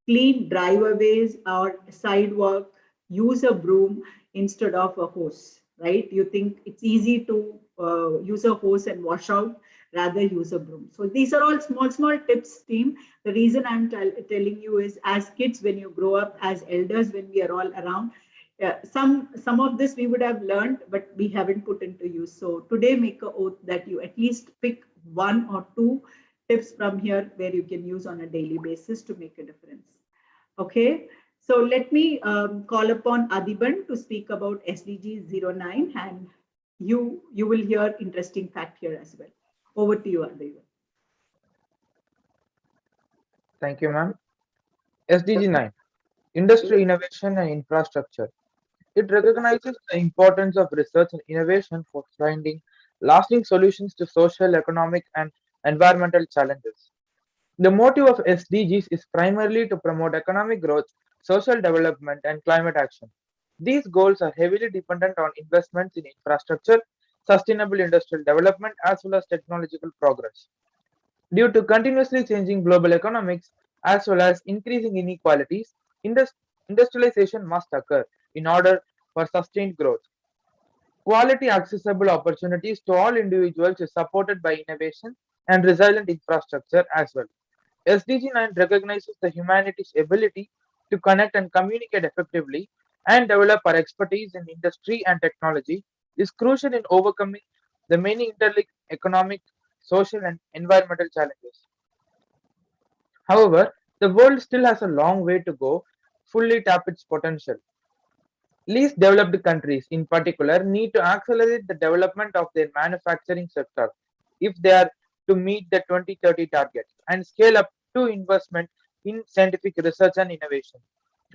clean driveways or sidewalk, use a broom instead of a hose, right? You think it's easy to use a hose and wash out, rather use a broom. So these are all small tips, team. The reason I'm telling you is, as kids, when you grow up, as elders, when we are all around, some of this we would have learned, but we haven't put into use. So today, make a oath that you at least pick one or two tips from here where you can use on a daily basis to make a difference. Okay, so let me call upon Adiban to speak about SDG 09, and you will hear interesting fact here as well. Over to you, Adiban. Thank you, ma'am. SDG 9, Industry Innovation and Infrastructure. It recognizes the importance of research and innovation for finding lasting solutions to social, economic, and environmental challenges. The motive of SDGs is primarily to promote economic growth, social development, and climate action. These goals are heavily dependent on investments in infrastructure, sustainable industrial development, as well as technological progress. Due to continuously changing global economics as well as increasing inequalities, industrialization must occur in order for sustained growth. Quality accessible opportunities to all individuals is supported by innovation and resilient infrastructure as well. SDG 9 recognizes the humanity's ability to connect and communicate effectively and develop our expertise in industry and technology is crucial in overcoming the many interlinked economic, social, and environmental challenges. However, the world still has a long way to go fully tap its potential. Least developed countries, in particular, need to accelerate the development of their manufacturing sector if they are to meet the 2030 targets and scale up to investment in scientific research and innovation.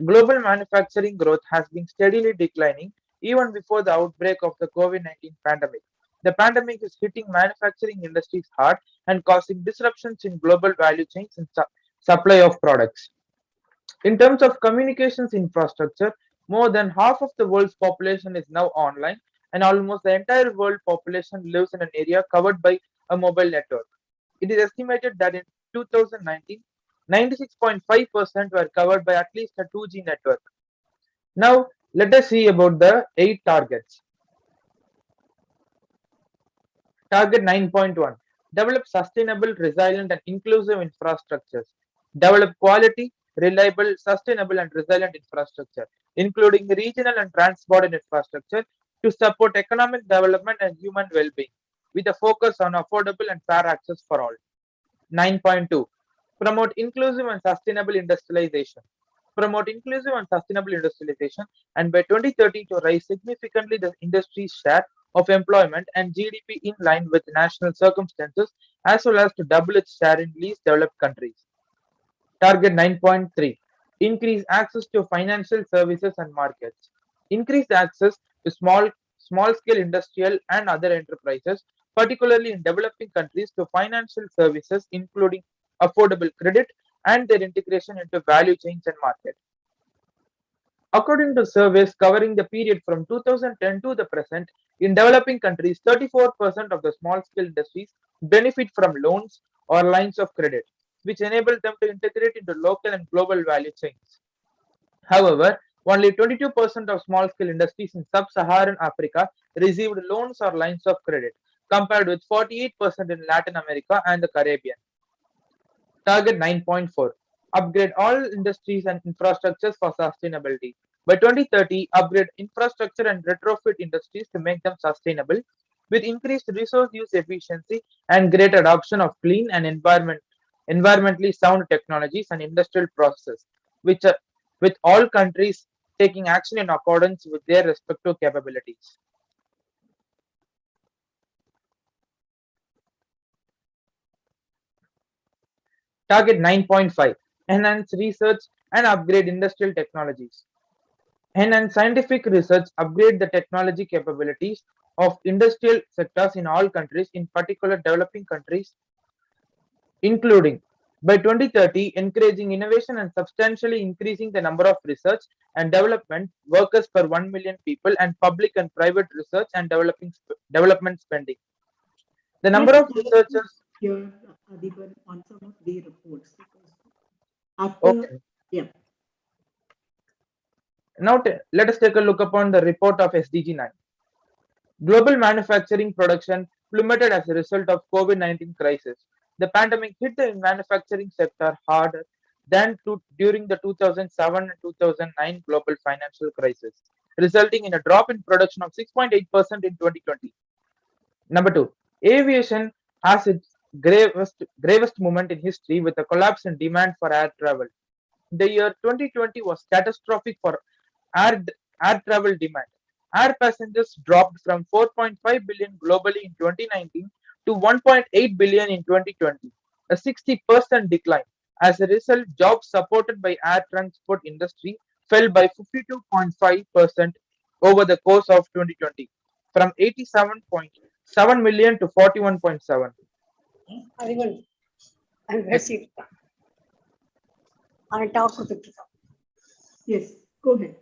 Global manufacturing growth has been steadily declining even before the outbreak of the COVID-19 pandemic. The pandemic is hitting manufacturing industries hard and causing disruptions in global value chains and supply of products. In terms of communications infrastructure, more than half of the world's population is now online, and almost the entire world population lives in an area covered by a mobile network. It is estimated that in 2019, 96.5% were covered by at least a 2G network. Now, let us see about the 8 targets. Target 9.1, develop sustainable, resilient, and inclusive infrastructures. Develop quality, reliable, sustainable, and resilient infrastructure, including regional and transport infrastructure to support economic development and human well-being, with a focus on affordable and fair access for all. 9.2, promote inclusive and sustainable industrialization. Promote inclusive and sustainable industrialization, and by 2030 to raise significantly the industry's share of employment and GDP in line with national circumstances, as well as to double its share in least developed countries. Target 9.3, increase access to financial services and markets. Increase access to small-scale industrial and other enterprises, particularly in developing countries, to financial services, including affordable credit and their integration into value chains and market. According to surveys covering the period from 2010 to the present, in developing countries, 34% of the small-scale industries benefit from loans or lines of credit, which enable them to integrate into local and global value chains. However, only 22% of small-scale industries in sub-Saharan Africa received loans or lines of credit, compared with 48% in Latin America and the Caribbean. Target 9.4, upgrade all industries and infrastructures for sustainability. By 2030, upgrade infrastructure and retrofit industries to make them sustainable. with increased resource use efficiency and great adoption of clean and environmentally sound technologies and industrial processes, with all countries taking action in accordance with their respective capabilities. Target 9.5. Enhance research and upgrade industrial technologies. Enhance scientific research, upgrade the technology capabilities of industrial sectors in all countries, in particular developing countries, including by 2030, encouraging innovation and substantially increasing the number of research and development workers per 1 million people, and public and private research and development spending. The number of researchers here, Adiban, on some of the reports. Okay. Yeah. Now let us take a look upon the report of SDG 9. Global manufacturing production plummeted as a result of COVID-19 crisis. The pandemic hit the manufacturing sector harder than during the 2007 and 2009 global financial crisis, resulting in a drop in production of 6.8% in 2020. Number 2, aviation has its gravest moment in history with a collapse in demand for air travel. The year 2020 was catastrophic for air travel demand. Air passengers dropped from 4.5 billion globally in 2019 to 1.8 billion in 2020, a 60% decline. As a result, jobs supported by air transport industry fell by 52.5% over the course of 2020, from 87.7 million to 41.7. Yes, go ahead.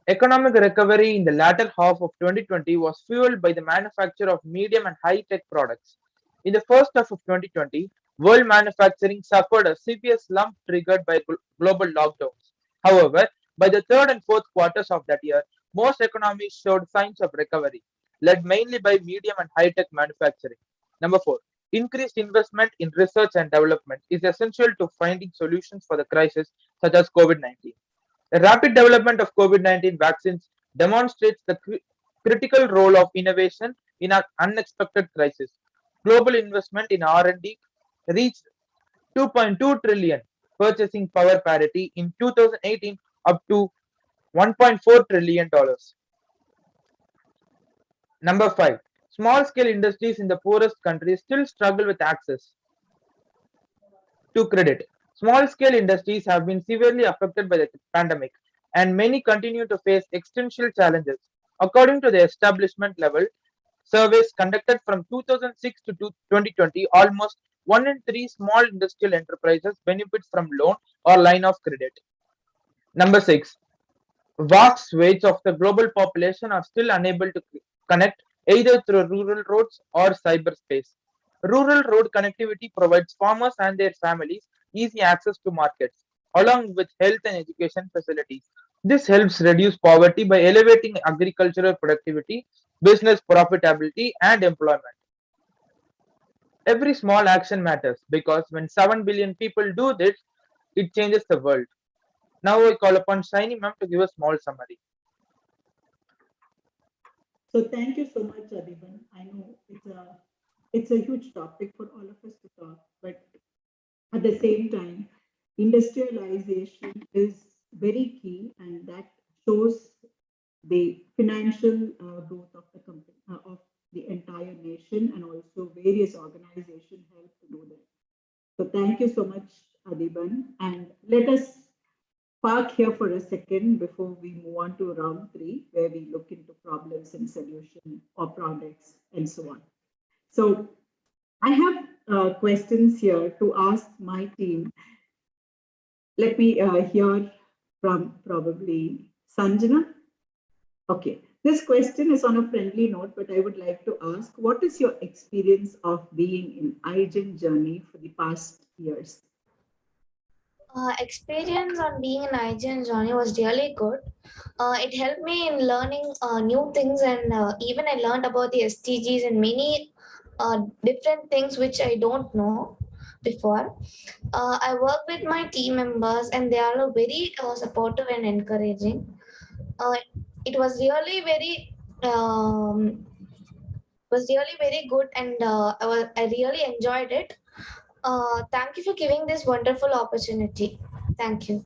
Economic recovery in the latter half of 2020 was fueled by the manufacture of medium and high-tech products. In the first half of 2020, world manufacturing suffered a severe slump triggered by global lockdowns. However, by the third and fourth quarters of that year, most economies showed signs of recovery, led mainly by medium and high-tech manufacturing. Number 4. Increased investment in research and development is essential to finding solutions for the crisis such as COVID-19. The rapid development of COVID-19 vaccines demonstrates the critical role of innovation in an unexpected crisis. Global investment in R&D reached 2.2 trillion, purchasing power parity in 2018 up to $1.4 trillion. Number 5. Small-scale industries in the poorest countries still struggle with access to credit. Small-scale industries have been severely affected by the pandemic, and many continue to face existential challenges. According to the establishment level surveys conducted from 2006 to 2020, almost 1 in 3 small industrial enterprises benefit from loan or line of credit. Number 6. Vast swathes of the global population are still unable to connect either through rural roads or cyberspace. Rural road connectivity provides farmers and their families easy access to markets, along with health and education facilities. This helps reduce poverty by elevating agricultural productivity, business profitability, and employment. Every small action matters because when 7 billion people do this, it changes the world. Now I call upon Shiny Ma'am to give a small summary. So thank you so much, Adiban. I know it's a huge topic for all of us to talk, but at the same time, industrialization is very key, and that shows the financial growth of the company, of the entire nation, and also various organizations help to do that. So thank you so much, Adiban, and let us park here for a second before we move on to round 3, where we look into problems and solution or products and so on. So I have questions here to ask my team. Let me hear from probably Sanjana. Okay, this question is on a friendly note, but I would like to ask, what is your experience of being in IGEN journey for the past years? Experience on being an IGEN journey was really good. It helped me in learning new things, and even I learned about the SDGs and many different things which I don't know before. I work with my team members, and they are very supportive and encouraging. It was really very good, and I really enjoyed it. Thank you for giving this wonderful opportunity. Thank you.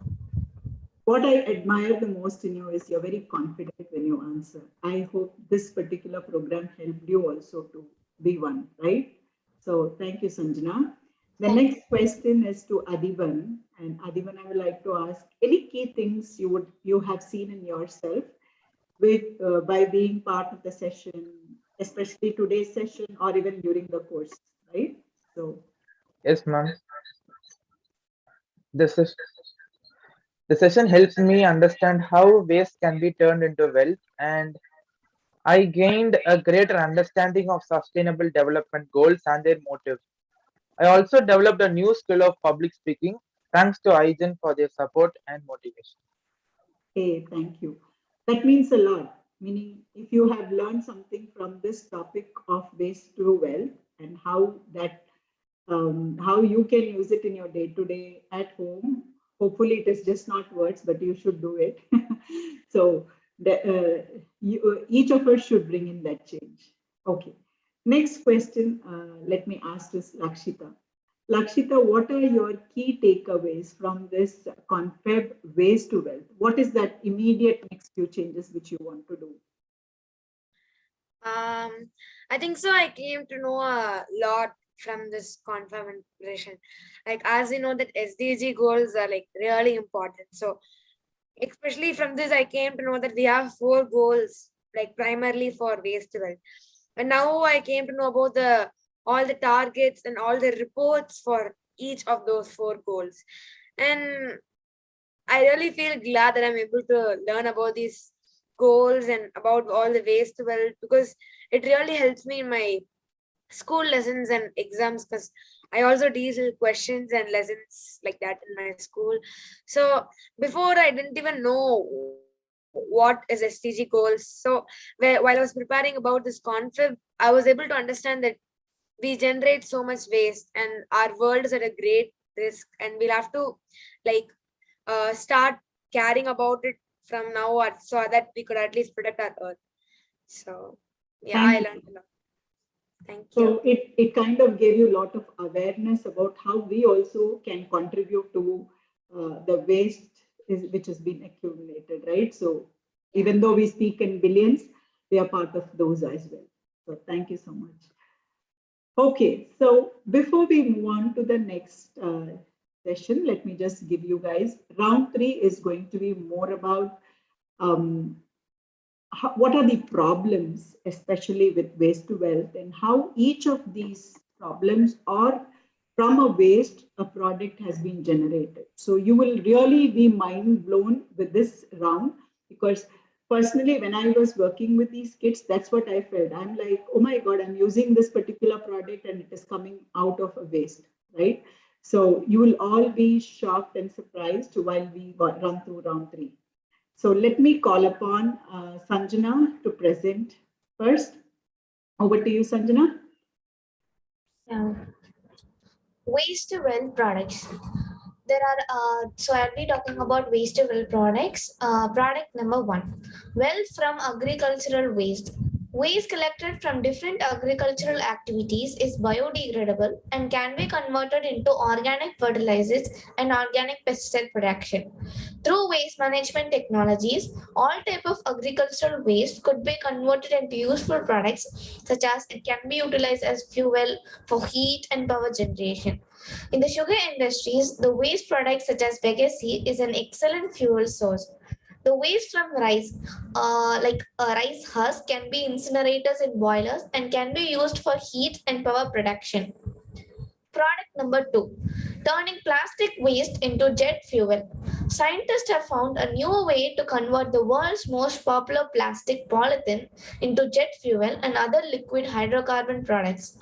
What I admire the most in you is you're very confident when you answer. I hope this particular program helped you also to be one, right? So thank you, Sanjana. The Thank next question is to Adiban. And Adiban, I would like to ask any key things you have seen in yourself with by being part of the session, especially today's session or even during the course, right? So Yes, ma'am. This is the session helps me understand how waste can be turned into wealth, and I gained a greater understanding of sustainable development goals and their motives. I also developed a new skill of public speaking thanks to IGEN for their support and motivation. hey, thank you. That means a lot. Meaning, if you have learned something from this topic of waste to wealth and how you can use it in your day to day at home. Hopefully, it is just not words, but you should do it. So, each of us should bring in that change. Okay. Next question. Let me ask this, Lakshita. Lakshita, what are your key takeaways from this CONFAB Waste to Wealth? What is that immediate next few changes which you want to do? I think so. I came to know a lot from this confirmation. Like as you know that SDG goals are like really important. So especially from this, I came to know that we have 4 goals, like primarily for waste to wealth. And now I came to know about all the targets and all the reports for each of those 4 goals. And I really feel glad that I'm able to learn about these goals and about all the ways to wealth, because it really helps me in my school lessons and exams, because I also deal with questions and lessons like that in my school. So before I didn't even know what is SDG goals. So while I was preparing about this confab, I was able to understand that we generate so much waste and our world is at a great risk, and we'll have to like start caring about it from now on, so that we could at least protect our earth. So yeah, I Thank learned a lot. Thank you. So it kind of gave you a lot of awareness about how we also can contribute to the waste which has been accumulated, right? So even though we speak in billions, we are part of those as well. So thank you so much. Okay, so before we move on to the next session, let me just give you guys, round 3 is going to be more about what are the problems, especially with waste to wealth, and how each of these problems or from a waste, a product has been generated. So you will really be mind blown with this round, because personally, when I was working with these kids, that's what I felt. I'm like, oh my God, I'm using this particular product and it is coming out of a waste, right? So you will all be shocked and surprised while we run through round 3. So let me call upon Sanjana to present first. Over to you, Sanjana. Yeah. Waste to wealth products. There are so I'll be talking about waste to wealth products. Product number 1, wealth from agricultural waste. Waste collected from different agricultural activities is biodegradable and can be converted into organic fertilizers and organic pesticide production. Through waste management technologies, all type of agricultural waste could be converted into useful products, such as it can be utilized as fuel for heat and power generation. In the sugar industries, the waste products such as legacy is an excellent fuel source. The waste from rice, like a rice husk, can be incinerators in boilers and can be used for heat and power production. Product number 2, turning plastic waste into jet fuel. Scientists have found a new way to convert the world's most popular plastic polythene into jet fuel and other liquid hydrocarbon products,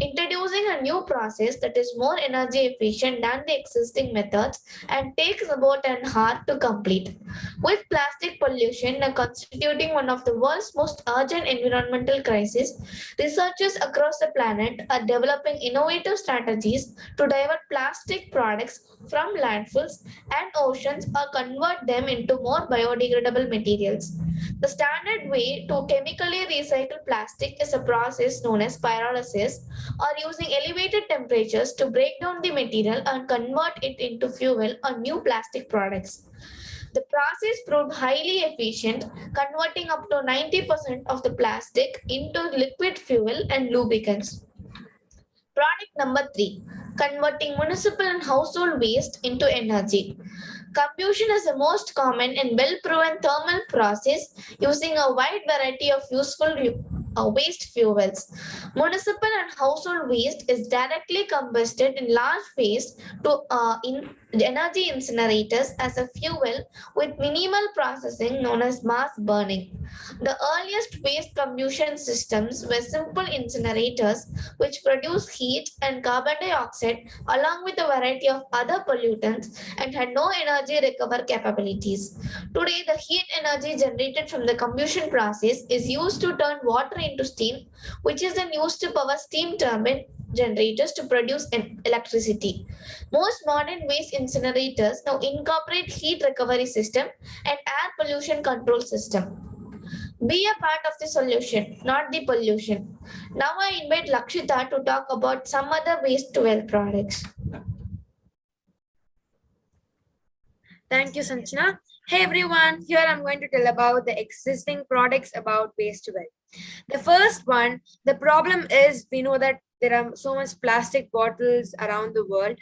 introducing a new process that is more energy efficient than the existing methods and takes about an hour to complete. With plastic pollution now constituting one of the world's most urgent environmental crises, researchers across the planet are developing innovative strategies to divert plastic plastic products from landfills and oceans or convert them into more biodegradable materials. The standard way to chemically recycle plastic is a process known as pyrolysis, or using elevated temperatures to break down the material and convert it into fuel or new plastic products. The process proved highly efficient, converting up to 90% of the plastic into liquid fuel and lubricants. Product number 3, converting municipal and household waste into energy. Combustion is the most common and well-proven thermal process using a wide variety of useful waste fuels. Municipal and household waste is directly combusted in large waste to energy incinerators as a fuel with minimal processing known as mass burning. The earliest waste combustion systems were simple incinerators which produce heat and carbon dioxide along with a variety of other pollutants and had no energy recovery capabilities. Today, the heat energy generated from the combustion process is used to turn water into steam, which is then used to power steam turbine generators to produce electricity. Most modern waste incinerators now incorporate heat recovery system and air pollution control system. Be a part of the solution, not the pollution. Now I invite Lakshita to talk about some other waste to wealth products. Thank you, Sanjana. Hey everyone, here I'm going to tell about the existing products about waste to wealth. The first one, the problem is we know that there are so much plastic bottles around the world.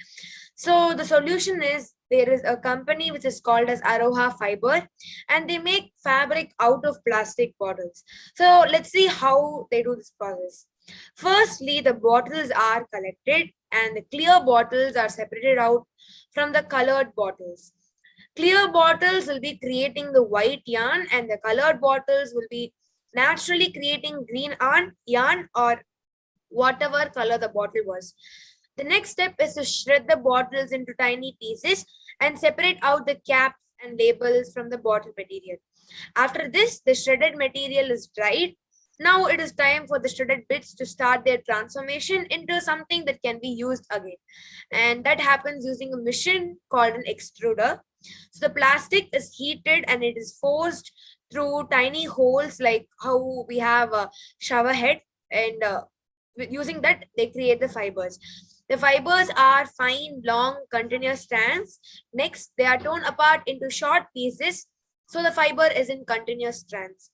So the solution is there is a company which is called as Aroha Fiber, and they make fabric out of plastic bottles. So let's see how they do this process. Firstly, the bottles are collected and the clear bottles are separated out from the colored bottles. Clear bottles will be creating the white yarn and the colored bottles will be naturally creating green yarn or whatever color the bottle was. The next step is to shred the bottles into tiny pieces and separate out the caps and labels from the bottle material. After this, the shredded material is dried. Now it is time for the shredded bits to start their transformation into something that can be used again. And that happens using a machine called an extruder. So the plastic is heated and it is forced through tiny holes like how we have a shower head, and using that they create the fibers. The fibers are fine, long, continuous strands. Next, they are torn apart into short pieces, so the fiber is in continuous strands.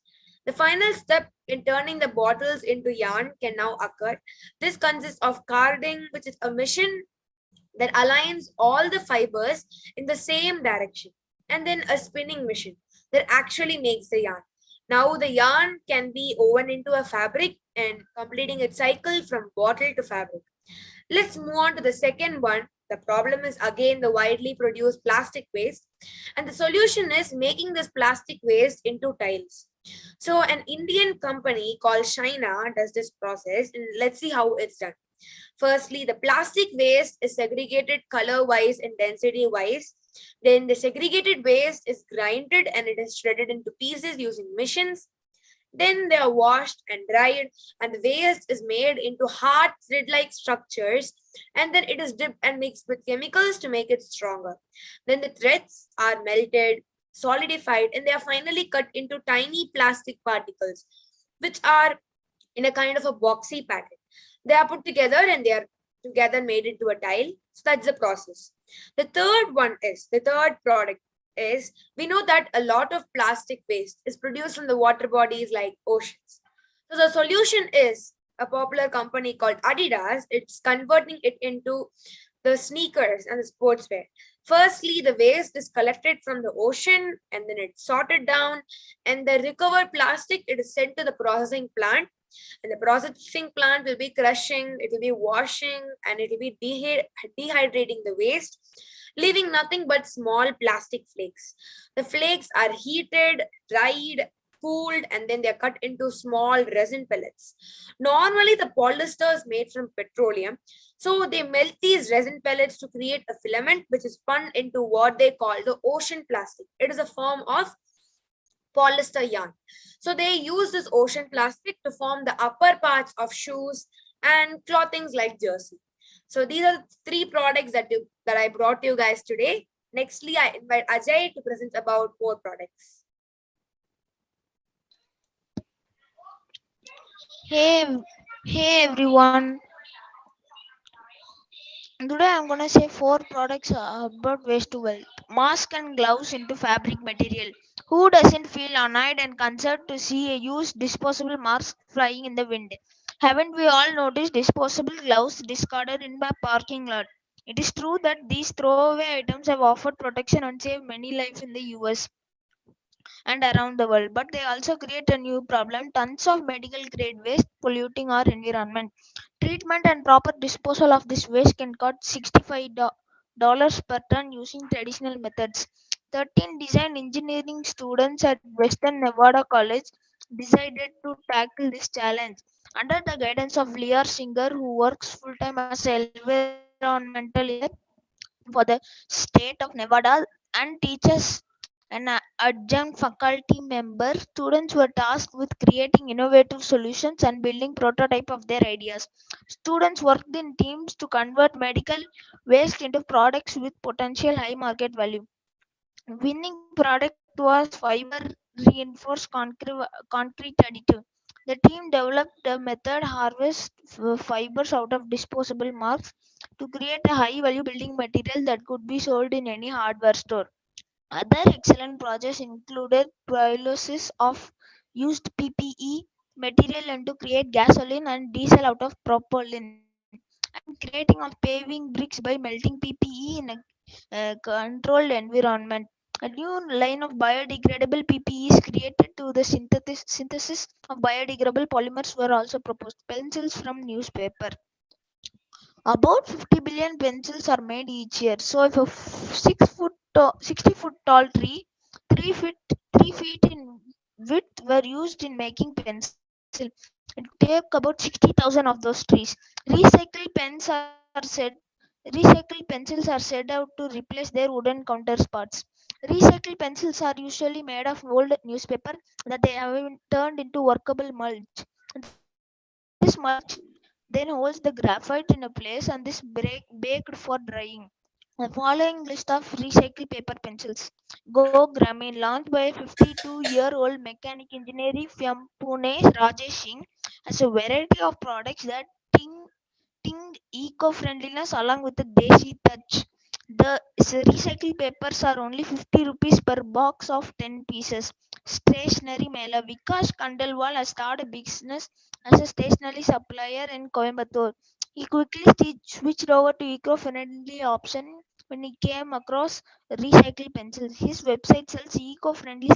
The final step in turning the bottles into yarn can now occur. This consists of carding, which is a machine that aligns all the fibers in the same direction, and then a spinning machine that actually makes the yarn. Now the yarn can be woven into a fabric and completing its cycle from bottle to fabric. Let's move on to the second one. The problem is again the widely produced plastic waste, and the solution is making this plastic waste into tiles. So an Indian company called China does this process, and let's see how it's done. Firstly, the plastic waste is segregated color-wise and density-wise. Then the segregated waste is grinded and it is shredded into pieces using machines. Then they are washed and dried, and the waste is made into hard thread-like structures, and then it is dipped and mixed with chemicals to make it stronger. Then the threads are melted, solidified, and they are finally cut into tiny plastic particles, which are in a kind of a boxy pattern. They are put together and they are together made into a tile. So that's the process. The third product is, we know that a lot of plastic waste is produced from the water bodies like oceans. So the solution is a popular company called Adidas. It's converting it into the sneakers and the sportswear. Firstly, the waste is collected from the ocean and then it's sorted down, and the recovered plastic, it is sent to the processing plant. And the processing plant will be crushing, it will be washing, and it will be dehydrating the waste, leaving nothing but small plastic flakes. The flakes are heated, dried, cooled, and then they're cut into small resin pellets. Normally, the polyester is made from petroleum, so they melt these resin pellets to create a filament which is spun into what they call the ocean plastic. It is a form of polyester yarn. So they use this ocean plastic to form the upper parts of shoes and clothings like jersey. So these are three products that I brought to you guys today. Nextly, I invite Ajay to present about 4 products. Hey, hey everyone. Today I'm gonna say 4 products about waste to wealth. Mask and gloves into fabric material. Who doesn't feel annoyed and concerned to see a used disposable mask flying in the wind? Haven't we all noticed disposable gloves discarded in my parking lot? It is true that these throwaway items have offered protection and saved many lives in the US and around the world, but they also create a new problem: tons of medical grade waste polluting our environment. Treatment and proper disposal of this waste can cost $65 per ton using traditional methods. 13 design engineering students at Western Nevada College decided to tackle this challenge. Under the guidance of Lear Singer, who works full time as an environmental engineer for the state of Nevada and teaches an adjunct faculty member, students were tasked with creating innovative solutions and building prototype of their ideas. Students worked in teams to convert medical waste into products with potential high market value. Winning product was fiber reinforced concrete additive. The team developed a method harvest fibers out of disposable marks to create a high value building material that could be sold in any hardware store. Other excellent projects included pyrolysis of used PPE material and to create gasoline and diesel out of propylene, and creating of paving bricks by melting PPE in a controlled environment. A new line of biodegradable PPE is created to the synthesis of biodegradable polymers were also proposed. Pencils from newspaper. About 50 billion pencils are made each year. So if a 60-foot tall tree, 3 feet in width were used in making pencil, it take about 60,000 of those trees. Recycled pens are said Recycled pencils are said out to replace their wooden counterparts. Recycled pencils are usually made of old newspaper that they have been turned into workable mulch. This mulch then holds the graphite in a place and is baked for drying. The following list of recycled paper pencils. Go Graphene, launched by a 52-year-old mechanic engineer from Pune, Rajesh Singh, has a variety of products that ting eco-friendliness along with a desi touch. The recycled papers are only 50 rupees per box of 10 pieces. Stationery Mela. Vikas Khandelwal has started a business as a stationery supplier in Coimbatore. He quickly switched over to eco-friendly option when he came across recycled pencils. His website sells eco-friendly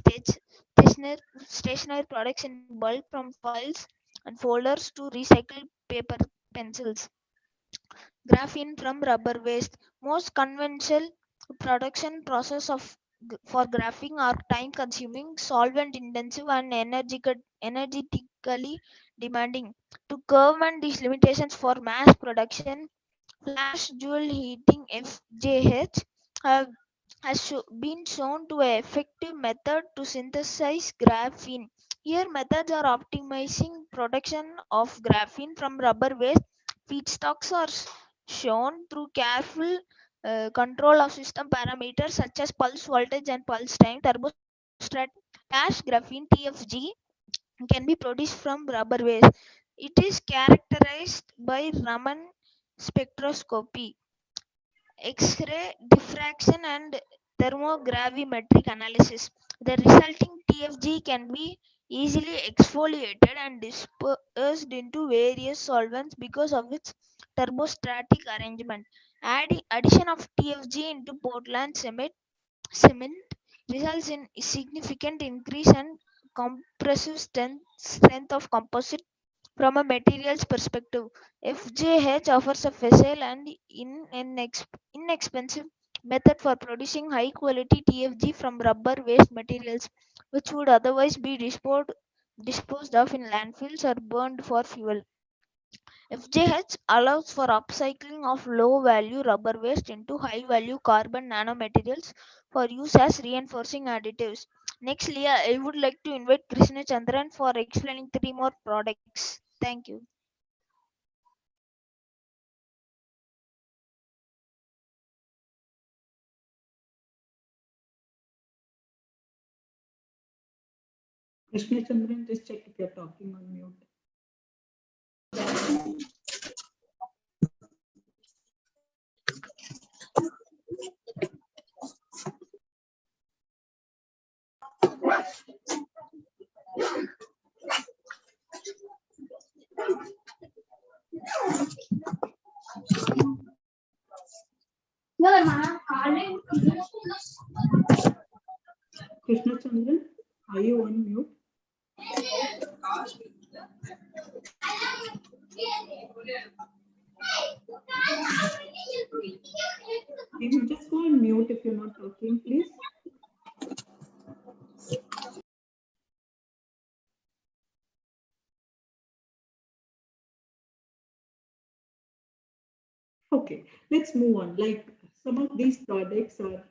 stationery products in bulk from files and folders to recycled paper pencils. Graphene from rubber waste. Most conventional production process for graphene are time consuming, solvent intensive and energetically demanding. To circumvent these limitations for mass production, flash jewel heating FJH have been shown to an effective method to synthesize graphene. Here methods are optimizing production of graphene from rubber waste. Feedstocks are shown through careful control of system parameters such as pulse voltage and pulse time. Thermostatic dash graphene TFG can be produced from rubber waste. It is characterized by Raman spectroscopy, X-ray diffraction and thermogravimetric analysis. The resulting TFG can be easily exfoliated and dispersed into various solvents because of its thermostatic arrangement. Addition of TFG into Portland cement results in significant increase in compressive strength of composite. From a materials perspective, FJH offers a facile and inexpensive method for producing high quality TFG from rubber waste materials, which would otherwise be disposed of in landfills or burned for fuel. FJH allows for upcycling of low value rubber waste into high value carbon nanomaterials for use as reinforcing additives. Next, Leah, I would like to invite Krishna Chandran for explaining 3 more products. Thank you. Krishna Chandran, just check if you're talking on mute. Krishna Chandran, are you on mute? Can you just go on mute if you're not talking, please? Okay, let's move on. Like some of these products are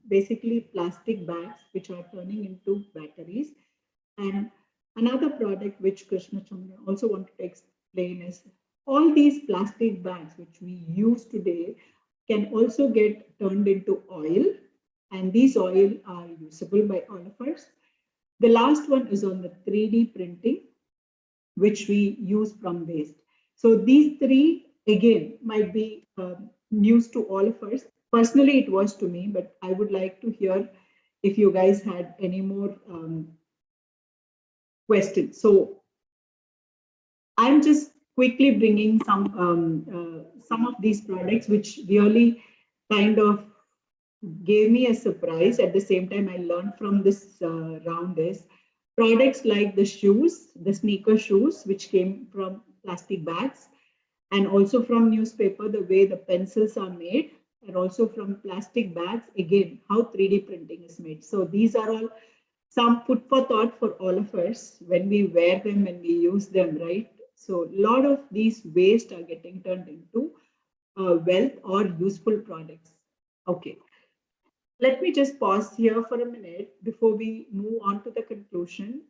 basically plastic bags which are turning into batteries. And another product which Krishna Chandra also wanted to explain is all these plastic bags which we use today can also get turned into oil, and these oil are usable by all of us. The last one is on the 3D printing, which we use from waste. So these three, again, might be news to all of us. Personally, it was to me, but I would like to hear if you guys had any more questions. So I'm just quickly bringing some of these products which really kind of gave me a surprise. At the same time, I learned from this round is products like the shoes, the sneaker shoes, which came from plastic bags, and also from newspaper, the way the pencils are made, and also from plastic bags, again, how 3D printing is made. So these are all some food for thought for all of us when we wear them, when we use them, right? So a lot of these waste are getting turned into wealth or useful products. Okay. Let me just pause here for a minute before we move on to the conclusion.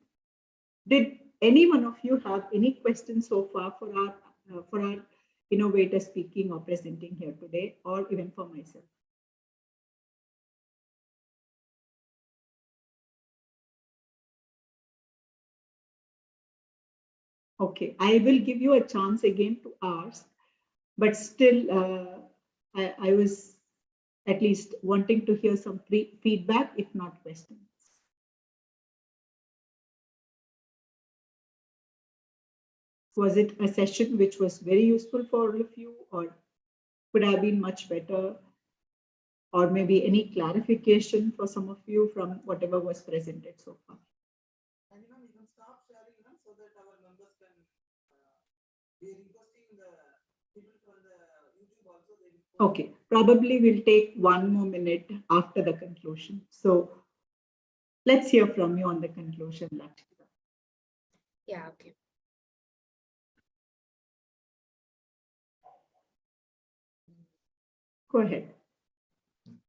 Did any one of you have any questions so far for our innovator speaking or presenting here today, or even for myself? Okay, I will give you a chance again to ask, but still, I was at least wanting to hear some feedback, if not questions. Was it a session which was very useful for all of you, or could have been much better, or maybe any clarification for some of you from whatever was presented so far? And you can stop sharing so that our members can be requesting the people from the YouTube also. Okay, probably we'll take one more minute after the conclusion. So let's hear from you on the conclusion, Lakshita. Yeah, okay. Go ahead.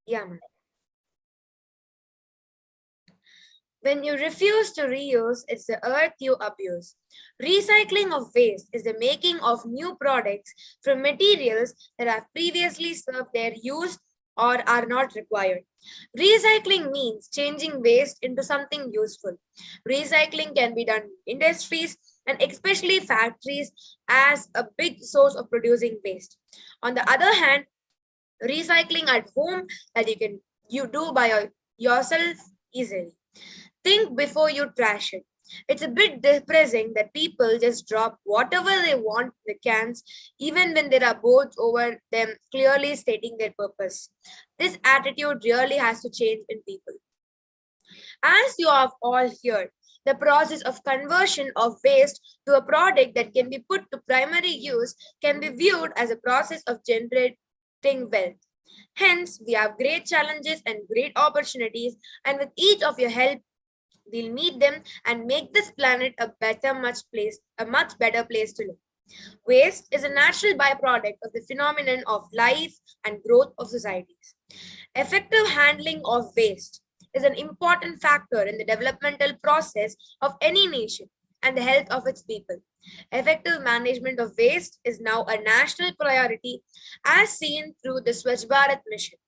Yeah, ma'am. When you refuse to reuse, it's the earth you abuse. Recycling of waste is the making of new products from materials that have previously served their use or are not required. Recycling means changing waste into something useful. Recycling can be done in industries and especially factories as a big source of producing waste. On the other hand, recycling at home that you do by yourself easily. Think before you trash it. It's a bit depressing that people just drop whatever they want in the cans, even when there are boards over them clearly stating their purpose. This attitude really has to change in people. As you have all heard, the process of conversion of waste to a product that can be put to primary use can be viewed as a process of generating wealth. Hence, we have great challenges and great opportunities, and with each of your help, we'll meet them and make this planet a much better place to live. Waste is a natural byproduct of the phenomenon of life and growth of societies. Effective handling of waste is an important factor in the developmental process of any nation and the health of its people. Effective management of waste is now a national priority as seen through the Swachh Bharat mission.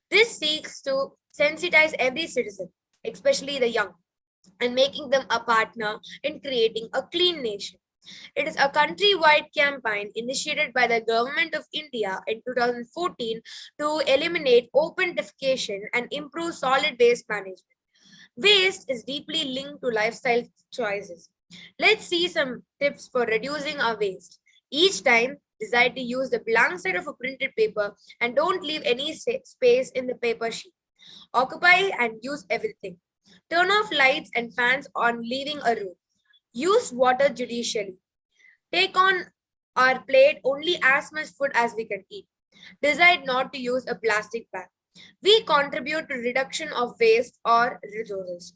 This seeks to sensitize every citizen, especially the young, and making them a partner in creating a clean nation. It is a country-wide campaign initiated by the Government of India in 2014 to eliminate open defecation and improve solid waste management. Waste is deeply linked to lifestyle choices. Let's see some tips for reducing our waste. Each time, decide to use the blank side of a printed paper and don't leave any space in the paper sheet. Occupy and use everything. Turn off lights and fans on leaving a room. Use water judicially. Take on our plate only as much food as we can eat. Decide not to use a plastic bag. We contribute to reduction of waste or resources.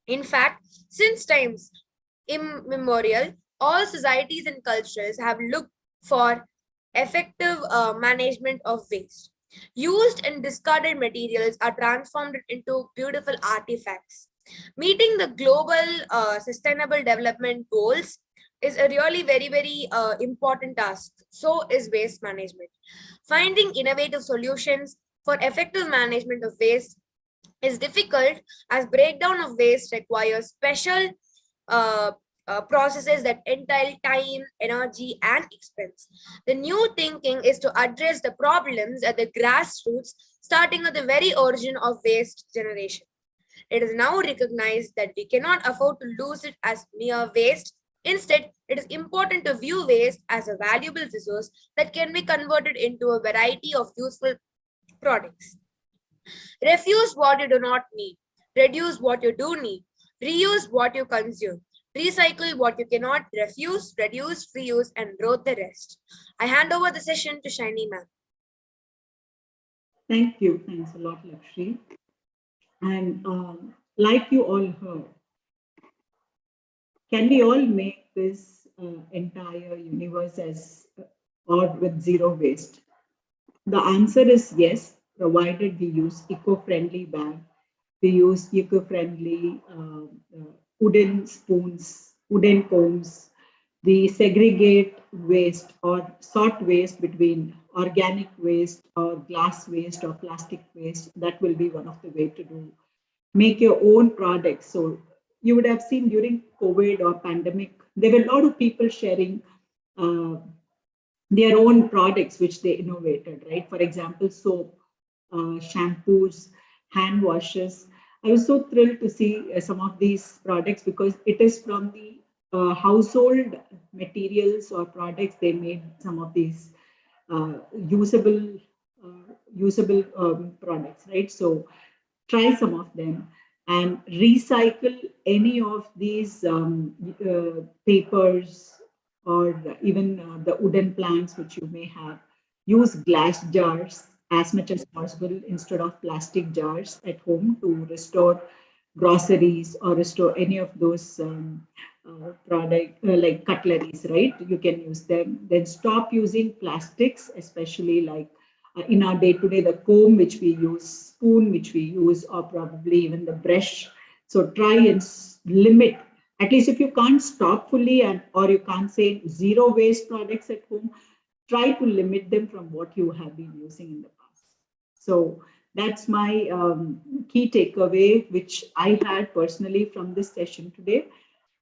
In fact, since times immemorial, all societies and cultures have looked for effective management of waste. Used and discarded materials are transformed into beautiful artifacts. Meeting the global sustainable development goals is a really very important task. So is waste management. Finding innovative solutions for effective management of waste is difficult as breakdown of waste requires special uh, processes that entail time, energy, and expense. The new thinking is to address the problems at the grassroots, starting at the very origin of waste generation. It is now recognized that we cannot afford to lose it as mere waste. Instead, it is important to view waste as a valuable resource that can be converted into a variety of useful products. Refuse what you do not need. Reduce what you do need. Reuse what you consume. Recycle what you cannot. Refuse, reduce, reuse, and road the rest. I hand over the session to Shiny Ma'am. Thank you. Thanks a lot, Lakshmi. And like you all heard, can we all make this entire universe as or with zero waste? The answer is yes, provided we use eco-friendly bag, we use eco-friendly wooden spoons, wooden combs, we segregate waste or sort waste between organic waste or glass waste or plastic waste. That will be one of the way to do. Make your own products. So you would have seen during COVID or pandemic, there were a lot of people sharing uh, their own products which they innovated, right? For example, soap, shampoos, hand washes. I was so thrilled to see some of these products because it is from the household materials or products they made some of these uh, usable usable products, right? So try some of them and recycle any of these papers or even the wooden planks which you may have. Use glass jars as much as possible instead of plastic jars at home to restore groceries or restore any of those product like cutleries, right? You can use them. Then stop using plastics, especially like in our day-to-day, the comb which we use, spoon which we use, or probably even the brush. So try and limit, at least if you can't stop fully and or you can't say zero waste products at home, try to limit them from what you have been using in the past. So that's my key takeaway, which I had personally from this session today.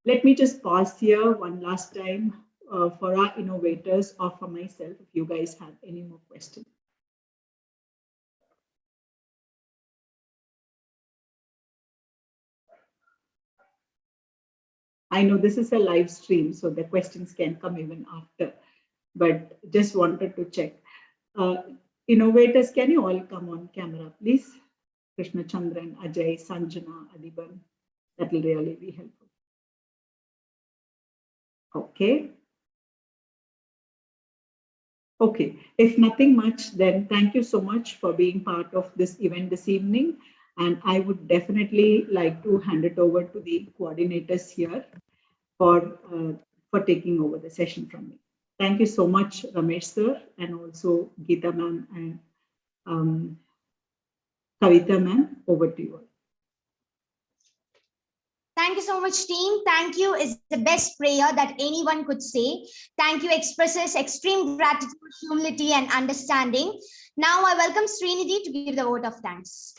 Let me just pause here one last time for our innovators or for myself, if you guys have any more questions. I know this is a live stream, so the questions can come even after, but just wanted to check. Innovators, can you all come on camera, please? Krishna Chandran, Ajay, Sanjana, Adiban. That will really be helpful. Okay. Okay, if nothing much, then thank you so much for being part of this event this evening. And I would definitely like to hand it over to the coordinators here for taking over the session from me. Thank you so much, Ramesh sir, and also Geeta ma'am and Kavita ma'am. Over to you. Thank you so much, team. Thank you is the best prayer that anyone could say. Thank you expresses extreme gratitude, humility, and understanding. Now I welcome Srinidhi to give the vote of thanks.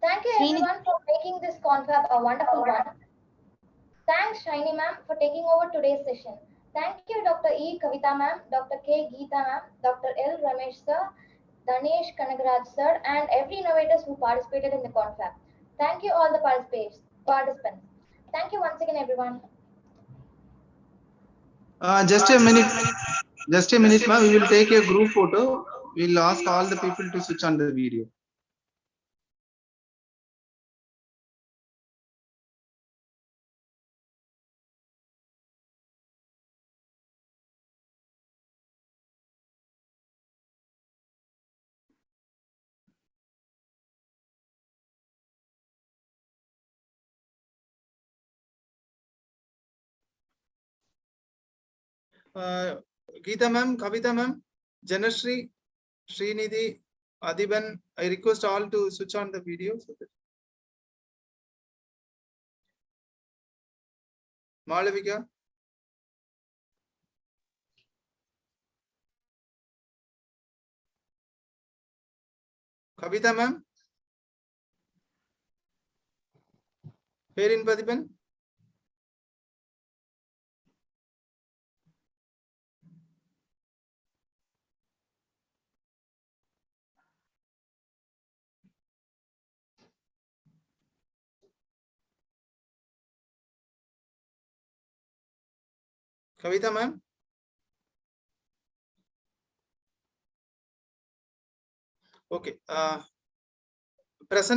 Thank you everyone for making this confab a wonderful one. Thanks Shiny ma'am for taking over today's session. Thank you Dr. E. Kavita ma'am, Dr. K. Geeta ma'am, Dr. L. Ramesh sir, Danesh Kanagaraj sir, and every innovators who participated in the confab. Thank you all the participants. Thank you once again everyone. Just a minute. Just a minute, ma'am. We will take a group photo. We'll ask all the people to switch on the video. Geeta ma'am, Kavita ma'am, Janashri, Srinidhi, Adiban, I request all to switch on the video. Malavika. Kavita ma'am. Perin Padiban. Kavita ma'am. Okay. Present.